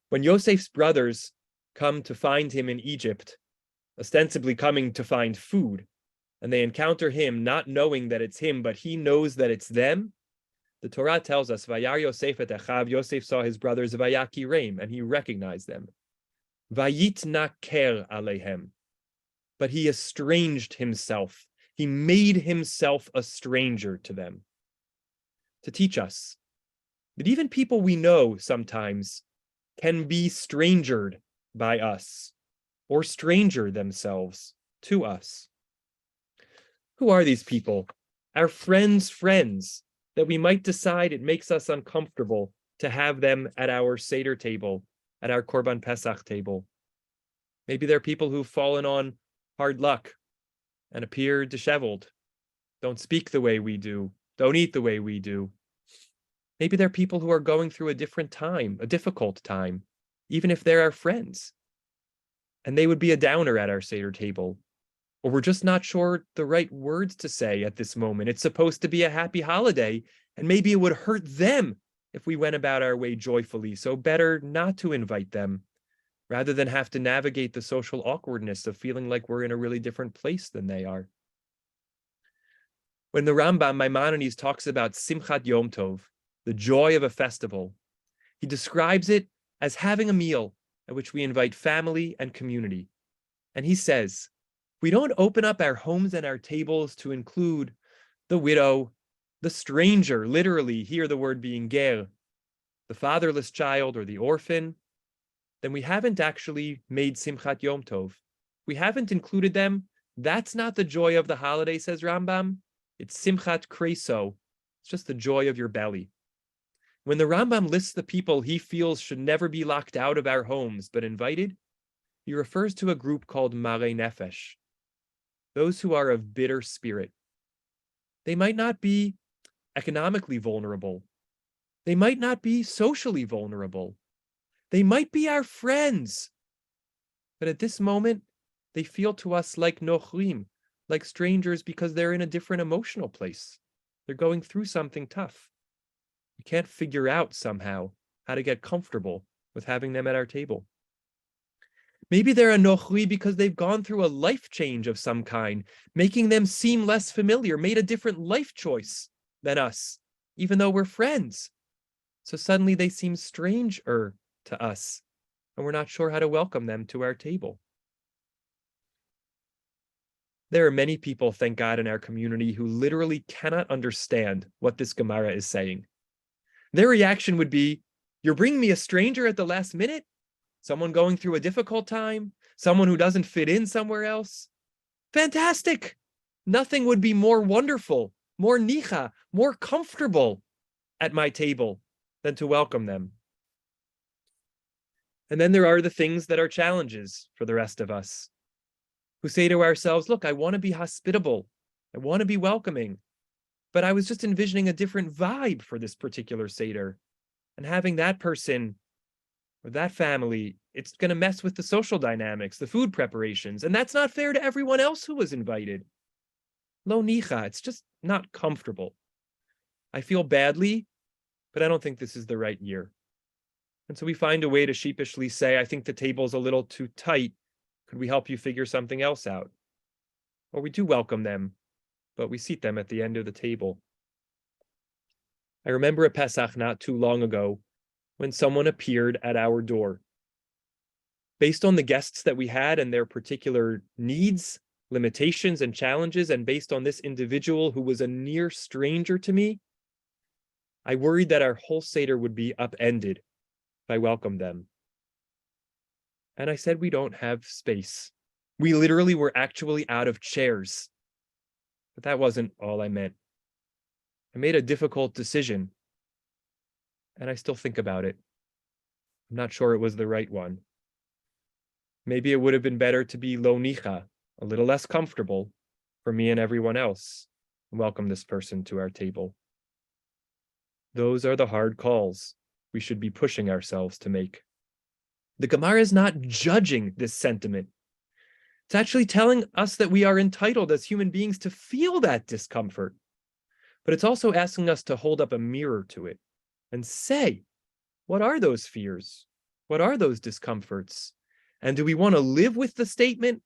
When Yosef's brothers come to find him in Egypt, ostensibly coming to find food, and they encounter him not knowing that it's him, but he knows that it's them, the Torah tells us, Vayar Yosef et Echav, Yosef saw his brothers, Vayakireim, and he recognized them. Vayitna ker alehem, but he estranged himself. He made himself a stranger to them. To teach us that even people we know sometimes can be strangered by us, or stranger themselves to us. Who are these people? Our friends' friends, that we might decide it makes us uncomfortable to have them at our Seder table, at our Korban Pesach table. Maybe they're people who've fallen on hard luck and appear disheveled, don't speak the way we do, don't eat the way we do. Maybe they're people who are going through a different time, a difficult time, even if they're our friends. And they would be a downer at our Seder table. Or we're just not sure the right words to say at this moment. It's supposed to be a happy holiday, and maybe it would hurt them if we went about our way joyfully. So better not to invite them, rather than have to navigate the social awkwardness of feeling like we're in a really different place than they are. When the Rambam Maimonides talks about Simchat Yom Tov, the joy of a festival, he describes it as having a meal at which we invite family and community. And he says, we don't open up our homes and our tables to include the widow, the stranger, literally here the word being ger, the fatherless child or the orphan, then we haven't actually made Simchat Yom Tov. We haven't included them. That's not the joy of the holiday, says Rambam. It's Simchat Kreso. It's just the joy of your belly. When the Rambam lists the people he feels should never be locked out of our homes but invited, he refers to a group called Marei Nefesh, those who are of bitter spirit. They might not be economically vulnerable. They might not be socially vulnerable. They might be our friends. But at this moment, they feel to us like nochrim, like strangers because they're in a different emotional place. They're going through something tough. We can't figure out somehow how to get comfortable with having them at our table. Maybe they're a nochri because they've gone through a life change of some kind, making them seem less familiar, made a different life choice than us, even though we're friends. So suddenly they seem stranger to us, and we're not sure how to welcome them to our table. There are many people, thank God, in our community who literally cannot understand what this Gemara is saying. Their reaction would be, you're bringing me a stranger at the last minute? Someone going through a difficult time? someone who doesn't fit in somewhere else, fantastic. Nothing would be more wonderful, more nicha, more comfortable at my table than to welcome them. And then there are the things that are challenges for the rest of us, who say to ourselves, look, I want to be hospitable. I want to be welcoming, but I was just envisioning a different vibe for this particular Seder. And having that person or that family, it's going to mess with the social dynamics, the food preparations, and that's not fair to everyone else who was invited. Lo nicha, it's just not comfortable. I feel badly, but I don't think this is the right year. And so we find a way to sheepishly say, I think the table's a little too tight. Could we help you figure something else out? Or we do welcome them, but we seat them at the end of the table. I remember a Pesach not too long ago when someone appeared at our door. Based on the guests that we had and their particular needs, limitations, and challenges, and based on this individual who was a near stranger to me, I worried that our whole Seder would be upended if I welcomed them. And I said, we don't have space. We literally were actually out of chairs. But that wasn't all I meant. I made a difficult decision, and I still think about it. I'm not sure it was the right one. Maybe it would have been better to be lo nicha, a little less comfortable for me and everyone else, and welcome this person to our table. Those are the hard calls we should be pushing ourselves to make. The Gemara is not judging this sentiment. It's actually telling us that we are entitled as human beings to feel that discomfort. But it's also asking us to hold up a mirror to it and say, what are those fears? What are those discomforts? And do we want to live with the statement,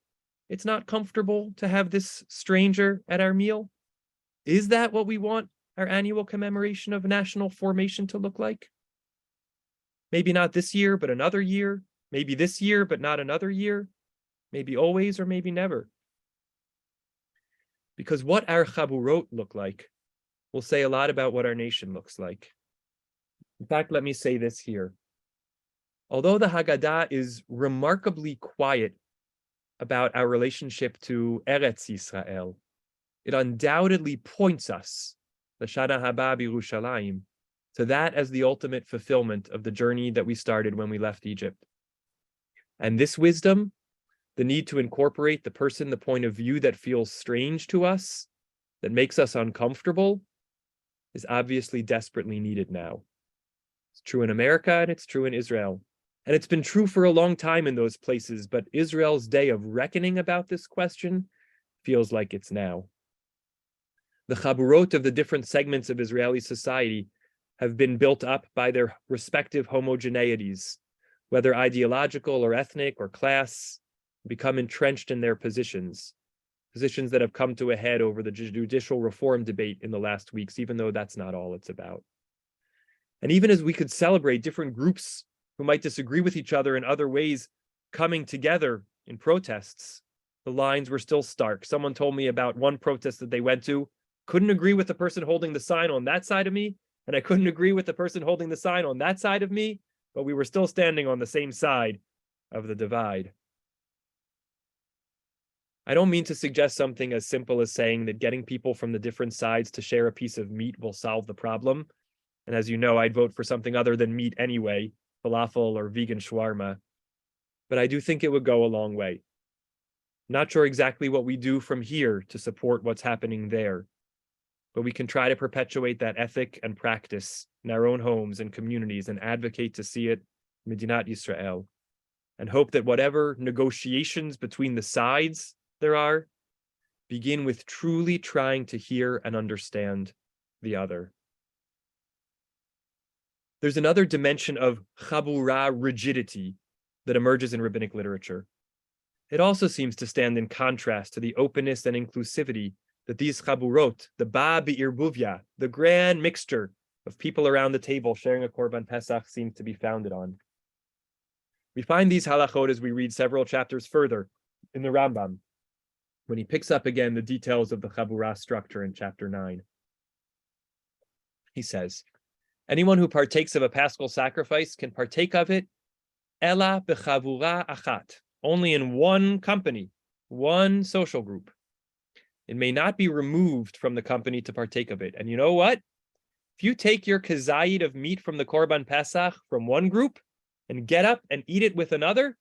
it's not comfortable to have this stranger at our meal? Is that what we want our annual commemoration of national formation to look like? Maybe not this year, but another year. Maybe this year, but not another year. Maybe always or maybe never. Because what our Chaburot look like will say a lot about what our nation looks like. In fact, let me say this here. Although the Haggadah is remarkably quiet about our relationship to Eretz Yisrael, it undoubtedly points us, L'Shana Haba B'Yerushalayim, to that as the ultimate fulfillment of the journey that we started when we left Egypt. And this wisdom, the need to incorporate the person, the point of view that feels strange to us, that makes us uncomfortable, is obviously desperately needed now. It's true in America and it's true in Israel. And it's been true for a long time in those places, but Israel's day of reckoning about this question feels like it's now. The Chaburot of the different segments of Israeli society have been built up by their respective homogeneities, whether ideological or ethnic or class, become entrenched in their positions that have come to a head over the judicial reform debate in the last weeks, even though that's not all it's about. And even as we could celebrate different groups who might disagree with each other in other ways coming together in protests, the lines were still stark. Someone told me about one protest that they went to, couldn't agree with the person holding the sign on that side of me, and I couldn't agree with the person holding the sign on that side of me, but we were still standing on the same side of the divide. I don't mean to suggest something as simple as saying that getting people from the different sides to share a piece of meat will solve the problem. And as you know, I'd vote for something other than meat anyway, falafel or vegan shawarma. But I do think it would go a long way. Not sure exactly what we do from here to support what's happening there, but we can try to perpetuate that ethic and practice in our own homes and communities and advocate to see it in Medinat Yisrael, and hope that whatever negotiations between the sides there are begin with truly trying to hear and understand the other. There's another dimension of Chaburah rigidity that emerges in rabbinic literature. It also seems to stand in contrast to the openness and inclusivity that these Chaburot, the Ba B'irbuvya, the grand mixture of people around the table sharing a Korban Pesach, seems to be founded on. We find these halachot as we read several chapters further in the Rambam, when he picks up again the details of the Chaburah structure in chapter 9. He says, anyone who partakes of a paschal sacrifice can partake of it Ela b'chavura achat, only in one company, one social group. It may not be removed from the company to partake of it. And you know what? If you take your kazayit of meat from the Korban Pesach from one group and get up and eat it with another,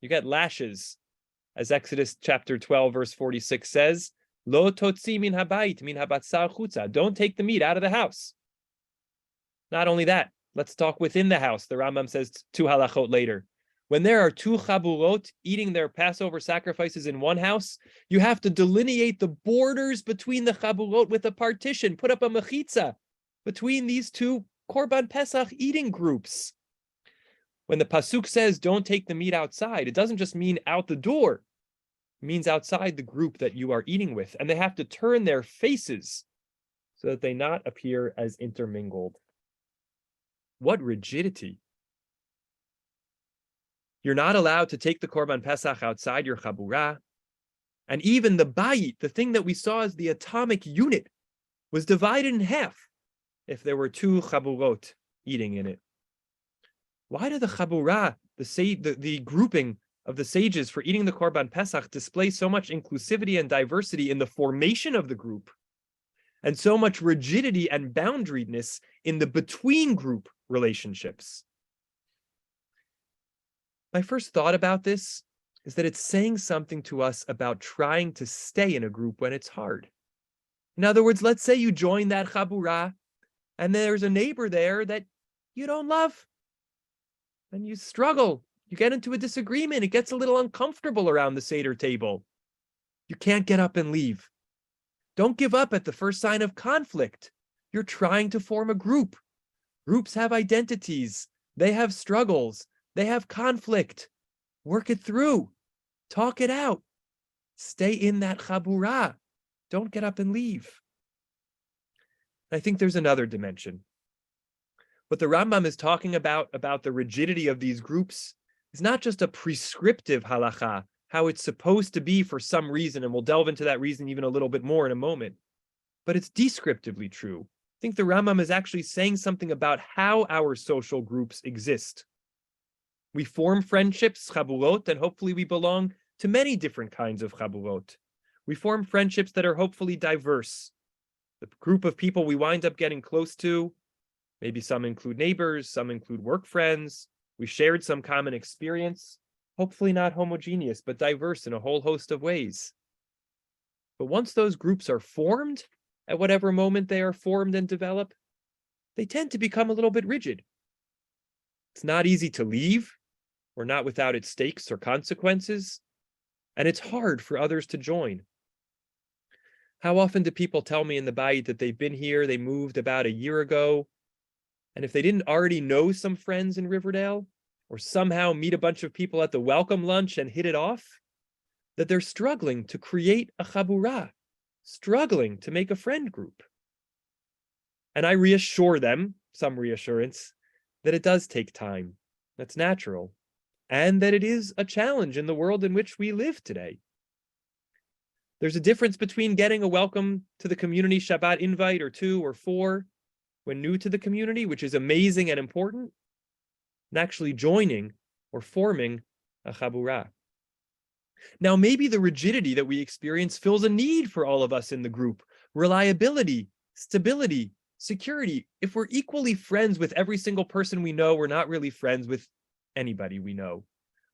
you get lashes. As Exodus chapter 12, verse 46 says, Lo totzi min habayit min habatzar chutza. Don't take the meat out of the house. Not only that, let's talk within the house. The Rambam says 2 halachot later. When there are 2 chaburot eating their Passover sacrifices in one house, you have to delineate the borders between the chaburot with a partition, put up a mechitza between these 2 Korban Pesach eating groups. When the pasuk says don't take the meat outside, it doesn't just mean out the door. It means outside the group that you are eating with, and they have to turn their faces so that they not appear as intermingled. What rigidity. You're not allowed to take the Korban Pesach outside your Chaburah. And even the bayit, the thing that we saw as the atomic unit, was divided in half if there were 2 Chaburot eating in it. Why did the Chaburah, the grouping of the sages for eating the Korban Pesach, display so much inclusivity and diversity in the formation of the group, and so much rigidity and boundariness in the between-group relationships? My first thought about this is that it's saying something to us about trying to stay in a group when it's hard. In other words, let's say you join that Chaburah, and there's a neighbor there that you don't love, and you struggle. You get into a disagreement. It gets a little uncomfortable around the Seder table. You can't get up and leave. Don't give up at the first sign of conflict. You're trying to form a group. Groups have identities. They have struggles. They have conflict. Work it through. Talk it out. Stay in that chaburah. Don't get up and leave. I think there's another dimension. What the Rambam is talking about the rigidity of these groups, is not just a prescriptive halacha, how it's supposed to be for some reason, and we'll delve into that reason even a little bit more in a moment, but it's descriptively true. I think the Rambam is actually saying something about how our social groups exist. We form friendships, chaburot, and hopefully we belong to many different kinds of chaburot. We form friendships that are hopefully diverse. The group of people we wind up getting close to, maybe some include neighbors, some include work friends. We shared some common experience, hopefully not homogeneous, but diverse in a whole host of ways. But once those groups are formed, at whatever moment they are formed and develop, they tend to become a little bit rigid. It's not easy to leave, or not without its stakes or consequences, and it's hard for others to join. How often do people tell me in the bayit that they've been here, they moved about a year ago, and if they didn't already know some friends in Riverdale, or somehow meet a bunch of people at the welcome lunch and hit it off, that they're struggling to create a chaburah, struggling to make a friend group. And I reassure them, some reassurance, that it does take time. That's natural. And that it is a challenge in the world in which we live today. There's a difference between getting a welcome to the community Shabbat invite or 2 or 4 when new to the community, which is amazing and important, and actually joining or forming a chaburah. Now, maybe the rigidity that we experience fills a need for all of us in the group. Reliability, stability, security. If we're equally friends with every single person we know, we're not really friends with anybody we know.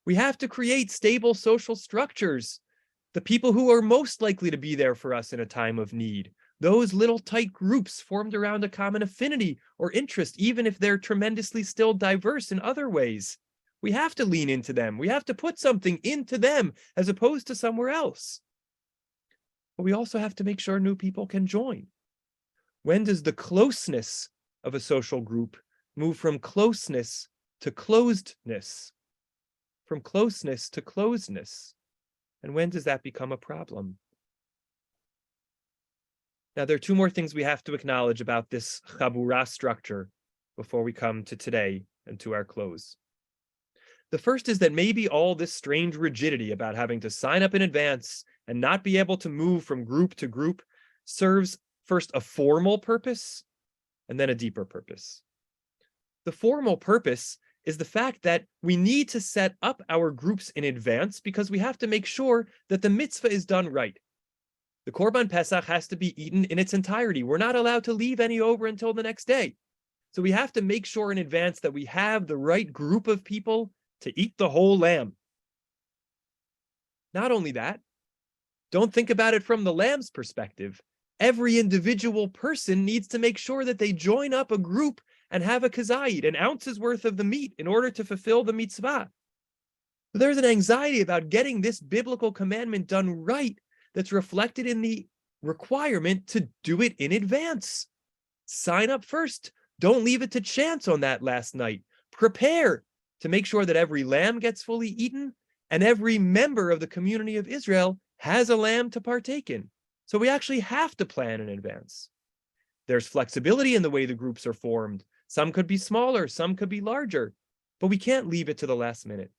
We have to create stable social structures. The people who are most likely to be there for us in a time of need. Those little tight groups formed around a common affinity or interest, even if they're tremendously still diverse in other ways. We have to lean into them. We have to put something into them as opposed to somewhere else. But we also have to make sure new people can join. When does the closeness of a social group move from closeness to closedness? From closeness to closeness? And when does that become a problem? Now, there are 2 more things we have to acknowledge about this chaburah structure before we come to today and to our close. The first is that maybe all this strange rigidity about having to sign up in advance and not be able to move from group to group serves first a formal purpose and then a deeper purpose. The formal purpose is the fact that we need to set up our groups in advance because we have to make sure that the mitzvah is done right. The Korban Pesach has to be eaten in its entirety. We're not allowed to leave any over until the next day. So we have to make sure in advance that we have the right group of people to eat the whole lamb. Not only that, don't think about it from the lamb's perspective. Every individual person needs to make sure that they join up a group and have a kazayit, an ounce's worth of the meat, in order to fulfill the mitzvah. So there's an anxiety about getting this biblical commandment done right that's reflected in the requirement to do it in advance. Sign up first. Don't leave it to chance on that last night. Prepare to make sure that every lamb gets fully eaten and every member of the community of Israel has a lamb to partake in. So we actually have to plan in advance. There's flexibility in the way the groups are formed. Some could be smaller, some could be larger, but we can't leave it to the last minute.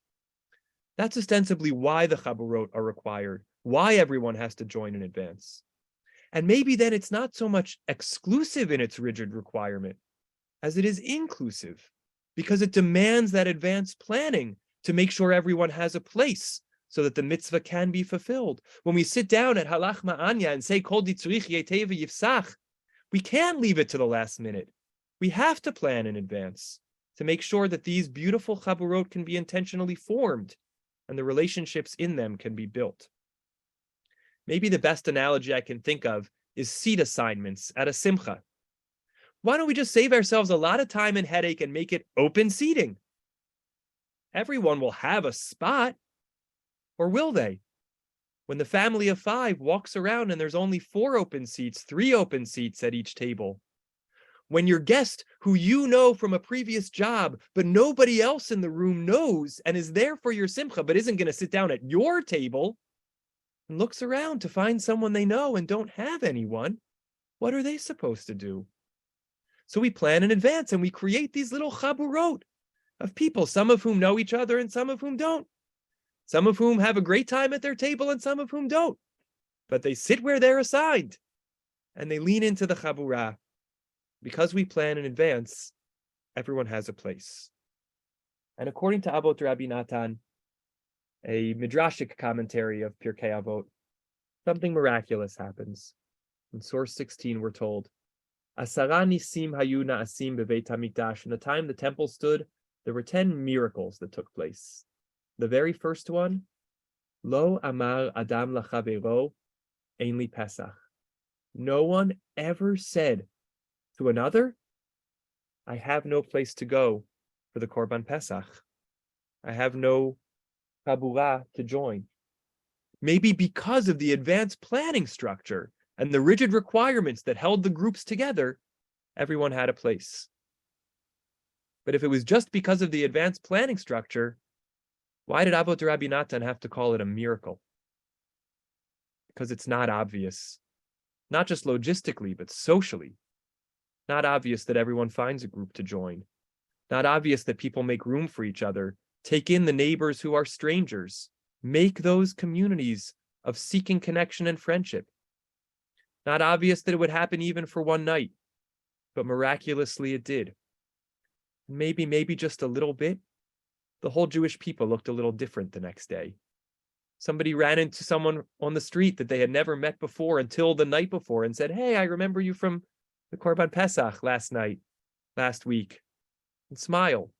That's ostensibly why the Chaburot are required, why everyone has to join in advance. And maybe then it's not so much exclusive in its rigid requirement as it is inclusive, because it demands that advanced planning to make sure everyone has a place so that the mitzvah can be fulfilled. When we sit down at Halach Ma'anya and say, Kol ditzrich yeteva yifsach, we can't leave it to the last minute. We have to plan in advance to make sure that these beautiful chaburot can be intentionally formed and the relationships in them can be built. Maybe the best analogy I can think of is seat assignments at a simcha. Why don't we just save ourselves a lot of time and headache and make it open seating? Everyone will have a spot, or will they? When the family of 5 walks around and there's only 4 open seats, 3 open seats at each table. When your guest, who you know from a previous job, but nobody else in the room knows and is there for your simcha, but isn't going to sit down at your table, and looks around to find someone they know and don't have anyone, what are they supposed to do? So we plan in advance and we create these little chaburot of people, some of whom know each other and some of whom don't. Some of whom have a great time at their table and some of whom don't. But they sit where they're assigned and they lean into the chaburah. Because we plan in advance, everyone has a place. And according to Avot Rabbi Natan, a midrashic commentary of Pirkei Avot, something miraculous happens. In source 16, we're told, Asara nisim hayu na'asim beveit hamikdash. In the time the temple stood, there were 10 miracles that took place. The very first one, Lo amar Adam lachavero, ein li Pesach. No one ever said to another, I have no place to go for the Korban Pesach. I have no Chaburah to join. Maybe because of the advanced planning structure and the rigid requirements that held the groups together, everyone had a place. But if it was just because of the advanced planning structure, why did Avot Rabbi Natan have to call it a miracle? Because it's not obvious, not just logistically, but socially. Not obvious that everyone finds a group to join. Not obvious that people make room for each other, take in the neighbors who are strangers, make those communities of seeking connection and friendship. Not obvious that it would happen even for one night, but miraculously it did. Maybe just a little bit, the whole Jewish people looked a little different the next day. Somebody ran into someone on the street that they had never met before until the night before and said, hey, I remember you from the Korban Pesach last week, and smile,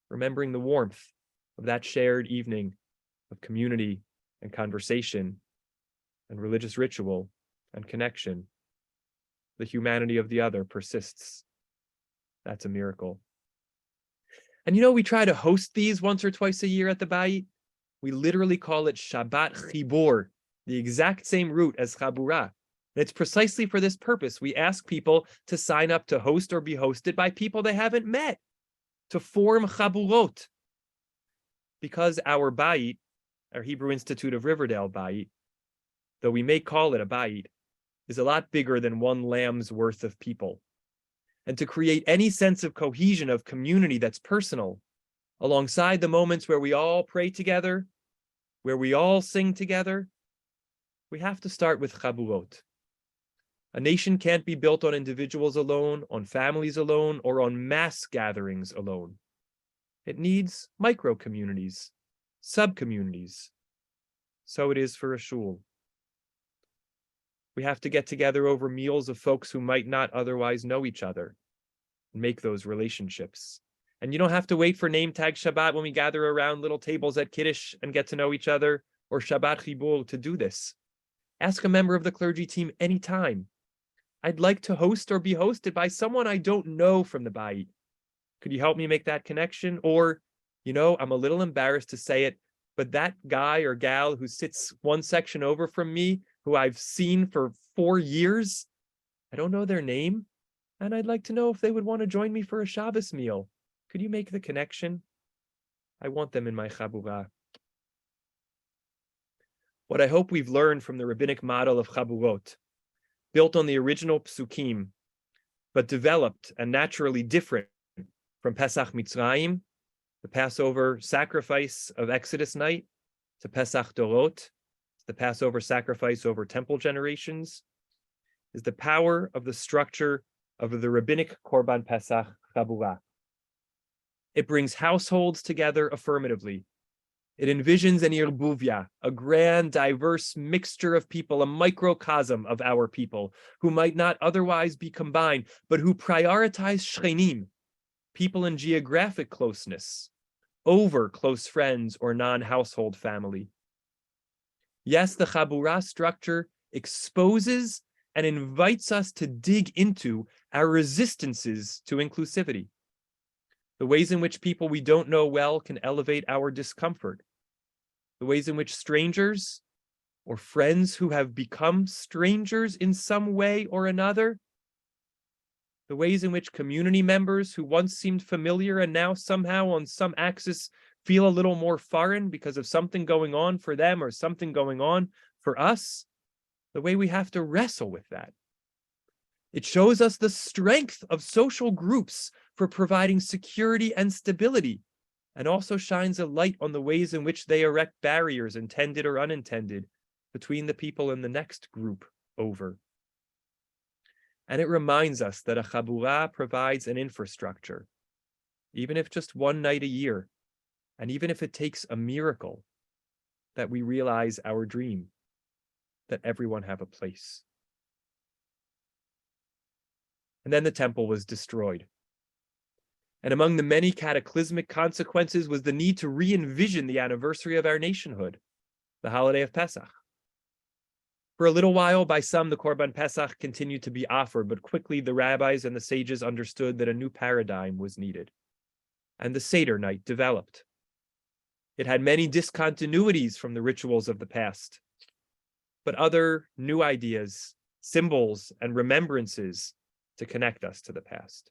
remembering the warmth of that shared evening of community and conversation and religious ritual and connection. The humanity of the other persists. That's a miracle. And we try to host these once or twice a year at the Bayit. We literally call it Shabbat Chibur, the exact same root as Chaburah. And it's precisely for this purpose. We ask people to sign up to host or be hosted by people they haven't met, to form Chaburot. Because our Bayit, our Hebrew Institute of Riverdale Bayit, though we may call it a Bayit, is a lot bigger than one lamb's worth of people. And to create any sense of cohesion, of community that's personal, alongside the moments where we all pray together, where we all sing together, we have to start with Chaburot. A nation can't be built on individuals alone, on families alone, or on mass gatherings alone. It needs micro-communities, sub-communities. So it is for a shul. We have to get together over meals of folks who might not otherwise know each other and make those relationships. And you don't have to wait for name tag Shabbat when we gather around little tables at Kiddush and get to know each other, or Shabbat Chibur to do this. Ask a member of the clergy team anytime. I'd like to host or be hosted by someone I don't know from the Bayit. Could you help me make that connection? Or, I'm a little embarrassed to say it, but that guy or gal who sits one section over from me, who I've seen for 4 years, I don't know their name, and I'd like to know if they would want to join me for a Shabbos meal. Could you make the connection? I want them in my Chaburah. What I hope we've learned from the rabbinic model of Chaburot, built on the original psukim, but developed and naturally different from Pesach Mitzrayim, the Passover sacrifice of Exodus night, to Pesach Dorot, the Passover sacrifice over temple generations, is the power of the structure of the rabbinic Korban Pesach Chaburah. It brings households together affirmatively. It envisions an irbuvia, a grand, diverse mixture of people, a microcosm of our people, who might not otherwise be combined, but who prioritize shchenim, people in geographic closeness, over close friends or non-household family. Yes, the Chaburah structure exposes and invites us to dig into our resistances to inclusivity, the ways in which people we don't know well can elevate our discomfort, the ways in which strangers or friends who have become strangers in some way or another, the ways in which community members who once seemed familiar and now somehow on some axis feel a little more foreign because of something going on for them or something going on for us, the way we have to wrestle with that. It shows us the strength of social groups for providing security and stability, and also shines a light on the ways in which they erect barriers, intended or unintended, between the people in the next group over. And it reminds us that a Chaburah provides an infrastructure, even if just one night a year, and even if it takes a miracle, that we realize our dream, that everyone have a place. And then the temple was destroyed. And among the many cataclysmic consequences was the need to re-envision the anniversary of our nationhood, the holiday of Pesach. For a little while, by some, the Korban Pesach continued to be offered, but quickly the rabbis and the sages understood that a new paradigm was needed. And the Seder night developed. It had many discontinuities from the rituals of the past, but other new ideas, symbols, and remembrances to connect us to the past.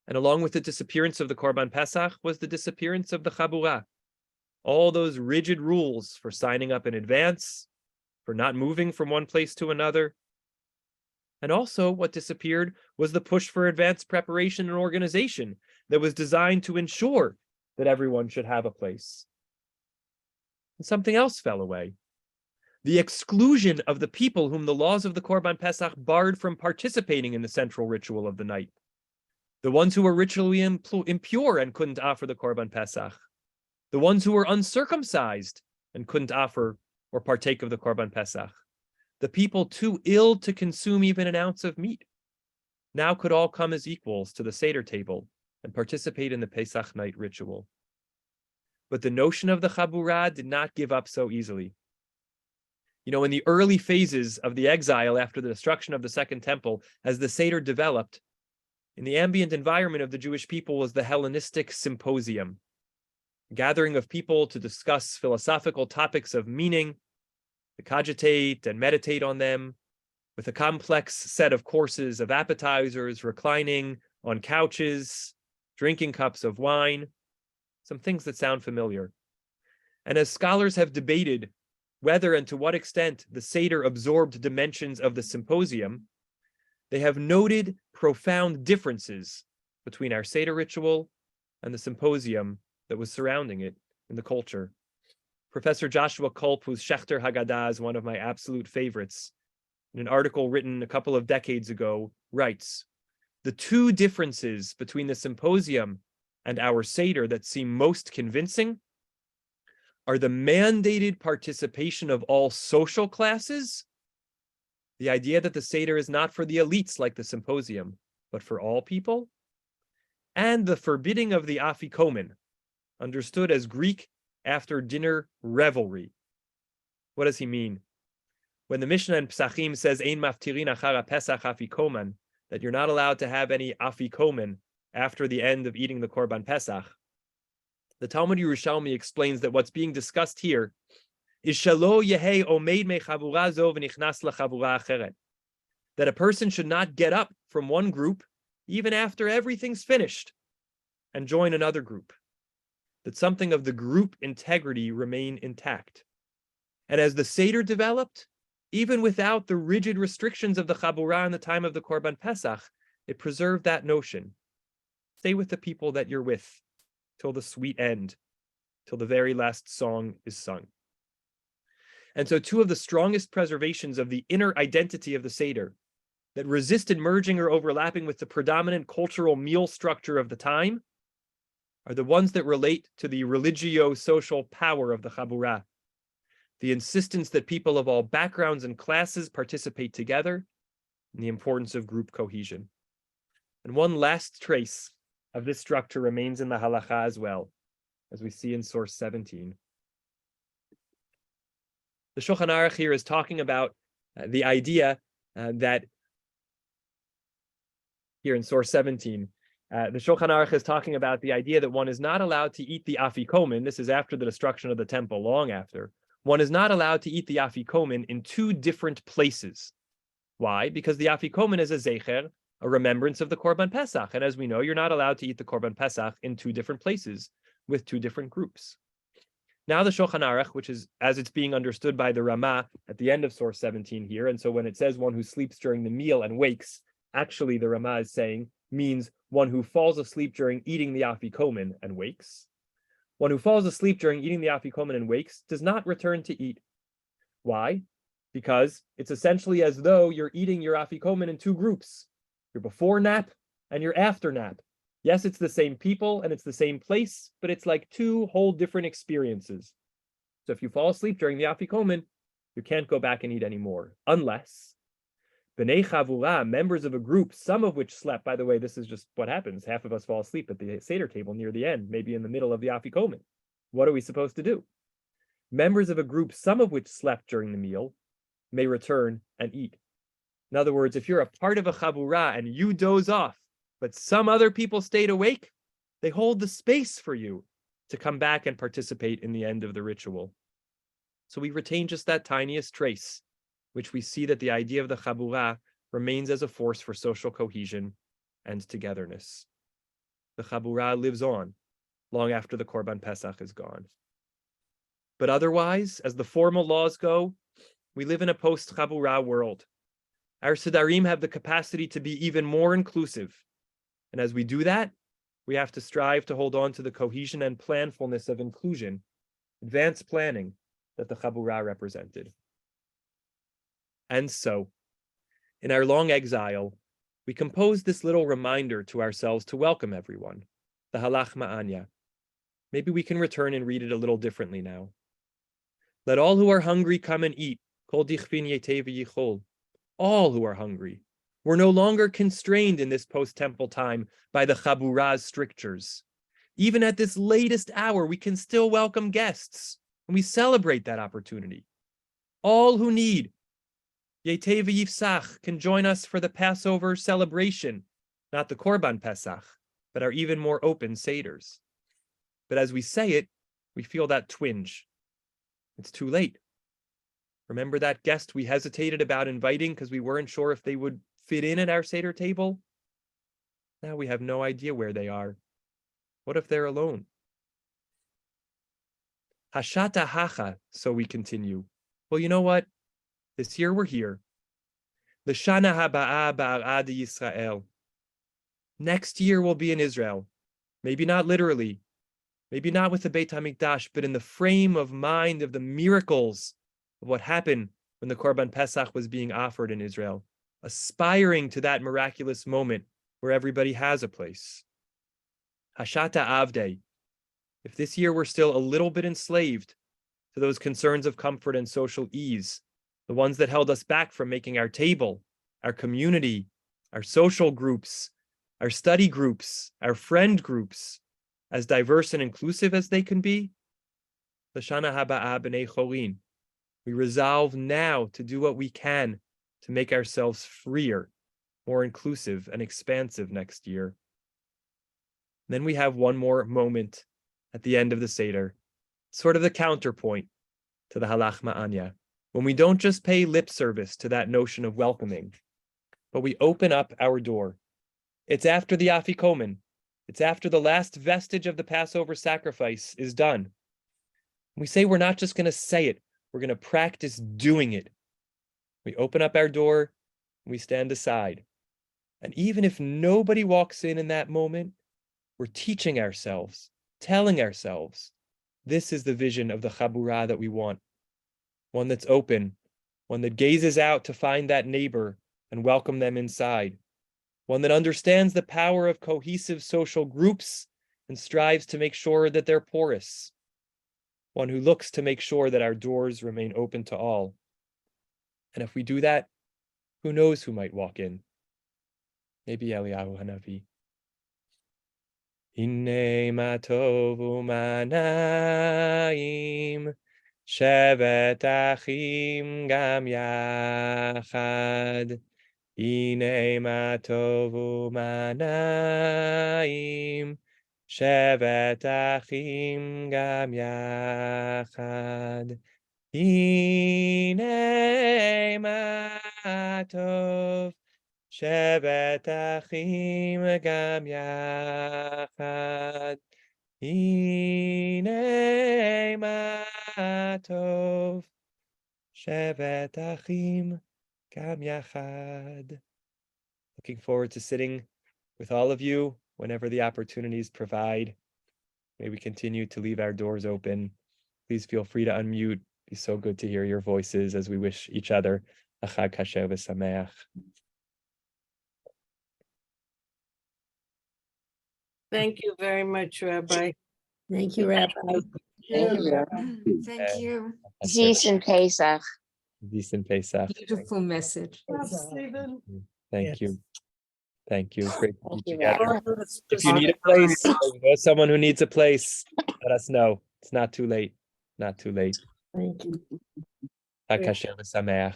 And along with the disappearance of the Korban Pesach was the disappearance of the Chaburah. All those rigid rules for signing up in advance, for not moving from one place to another. And also what disappeared was the push for advanced preparation and organization that was designed to ensure that everyone should have a place. And something else fell away. The exclusion of the people whom the laws of the Korban Pesach barred from participating in the central ritual of the night. The ones who were ritually impure and couldn't offer the Korban Pesach. The ones who were uncircumcised and couldn't offer or partake of the Korban Pesach. The people too ill to consume even an ounce of meat now could all come as equals to the Seder table and participate in the Pesach night ritual. But the notion of the Chaburah did not give up so easily. In the early phases of the exile after the destruction of the Second Temple, as the Seder developed, in the ambient environment of the Jewish people was the Hellenistic symposium, a gathering of people to discuss philosophical topics of meaning, to cogitate and meditate on them, with a complex set of courses of appetizers, reclining on couches, drinking cups of wine, some things that sound familiar. And as scholars have debated whether and to what extent the Seder absorbed dimensions of the symposium, they have noted profound differences between our Seder ritual and the symposium that was surrounding it in the culture. Professor Joshua Kulp, whose Shechter Haggadah is one of my absolute favorites, in an article written a couple of decades ago, writes, the two differences between the symposium and our Seder that seem most convincing are the mandated participation of all social classes, the idea that the Seder is not for the elites like the symposium, but for all people, and the forbidding of the afikomen, understood as Greek after-dinner revelry. What does he mean? When the Mishnah in Pesachim says, Ein maftirin achara Pesach afikomen, that you're not allowed to have any afikomen after the end of eating the Korban Pesach, the Talmud Yerushalmi explains that what's being discussed here is shalo yehei omeid me chabura zo v'nichnas lechabura acheret, that a person should not get up from one group even after everything's finished and join another group, that something of the group integrity remain intact. And as the Seder developed, even without the rigid restrictions of the Chaburah in the time of the Korban Pesach, it preserved that notion. Stay with the people that you're with till the sweet end, till the very last song is sung. And so two of the strongest preservations of the inner identity of the Seder that resisted merging or overlapping with the predominant cultural meal structure of the time are the ones that relate to the religio-social power of the Chaburah, the insistence that people of all backgrounds and classes participate together, and the importance of group cohesion. And one last trace of this structure remains in the halacha as well, as we see in source 17. The Shulchan Aruch here is talking about the idea that, here in source 17, the Shulchan Aruch is talking about the idea that one is not allowed to eat the afikomen. This is after the destruction of the temple, long after. One is not allowed to eat the afikomen in two different places. Why? Because the afikomen is a zecher, a remembrance of the Korban Pesach. And as we know, you're not allowed to eat the Korban Pesach in two different places with two different groups. Now the Shulchan Aruch, which is as it's being understood by the Ramah at the end of source 17 here, and so when it says one who sleeps during the meal and wakes, actually the Ramah is saying means one who falls asleep during eating the afikomen and wakes. One who falls asleep during eating the afikomen and wakes does not return to eat. Why? Because it's essentially as though you're eating your afikomen in two groups. Your before nap and your after nap. Yes, it's the same people and it's the same place, but it's like two whole different experiences. So if you fall asleep during the afikomen, you can't go back and eat anymore, unless B'nei Chavurah, members of a group, some of which slept, by the way, this is just what happens. Half of us fall asleep at the Seder table near the end, maybe in the middle of the afikomen. What are we supposed to do? Members of a group, some of which slept during the meal, may return and eat. In other words, if you're a part of a Chaburah and you doze off, but some other people stayed awake, they hold the space for you to come back and participate in the end of the ritual. So we retain just that tiniest trace, which we see that the idea of the Chaburah remains as a force for social cohesion and togetherness. The Chaburah lives on long after the Korban Pesach is gone. But otherwise, as the formal laws go, we live in a post-Chaburah world. Our Sedarim have the capacity to be even more inclusive. And as we do that, we have to strive to hold on to the cohesion and planfulness of inclusion, advanced planning that the Chaburah represented. And so, in our long exile, we composed this little reminder to ourselves to welcome everyone, the Halach Ma'anya. Maybe we can return and read it a little differently now. Let all who are hungry come and eat. Kol dichvin yetei v'yichol. All who are hungry. We're no longer constrained in this post-temple time by the Chaburah's strictures. Even at this latest hour, we can still welcome guests, and we celebrate that opportunity. All who need Yetei v'yifsach can join us for the Passover celebration, not the Korban Pesach, but our even more open Seders. But as we say it, we feel that twinge. It's too late. Remember that guest we hesitated about inviting because we weren't sure if they would fit in at our Seder table? Now we have no idea where they are. What if they're alone? Hashata hacha, so we continue. Well, you know what? This year we're here. L'shana haba'a ba'arad Yisrael. Next year we'll be in Israel. Maybe not literally. Maybe not with the Beit HaMikdash, but in the frame of mind of the miracles of what happened when the Korban Pesach was being offered in Israel, aspiring to that miraculous moment where everybody has a place. Hashata Avde. If this year we're still a little bit enslaved to those concerns of comfort and social ease, the ones that held us back from making our table, our community, our social groups, our study groups, our friend groups, as diverse and inclusive as they can be, L'shana haba'a b'nei cholin. We resolve now to do what we can to make ourselves freer, more inclusive and expansive next year. Then we have one more moment at the end of the Seder, sort of the counterpoint to the Halach Ma'anya, when we don't just pay lip service to that notion of welcoming, but we open up our door. It's after the Afikomen. It's after the last vestige of the Passover sacrifice is done. We say we're not just going to say it, we're going to practice doing it. We open up our door, we stand aside. And even if nobody walks in that moment, we're teaching ourselves, telling ourselves, this is the vision of the Chaburah that we want. One that's open, one that gazes out to find that neighbor and welcome them inside. One that understands the power of cohesive social groups and strives to make sure that they're porous. One who looks to make sure that our doors remain open to all. And if we do that, who knows who might walk in? Maybe Eliyahu Hanavi. Hinei ma tov u'manaim shevet achim gam yachad. Hinei ma tov u'manaim shevet achim gam yachad. Hinei ma tov shevet achim gam yachad. Hinei ma tov shevet achim gam yachad. Looking forward to sitting with all of you whenever the opportunities provide. May we continue to leave our doors open. Please feel free to unmute. It'd be so good to hear your voices as we wish each other a Chag Kasher v'Sameach. Thank you very much, Rabbi. Thank you, Rabbi. Thank you, Rabbi. Thank you. Zees in Pesach. Decent Pesach. Beautiful message. Thank you. Thank you. Great to be Thank you, together. Rabbi. If you need a place, or you know someone who needs a place, let us know. It's not too late. Not too late. Thank you. Chag Kasher v'Sameach.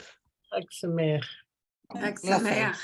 Chag Sameach. Xag Sameach.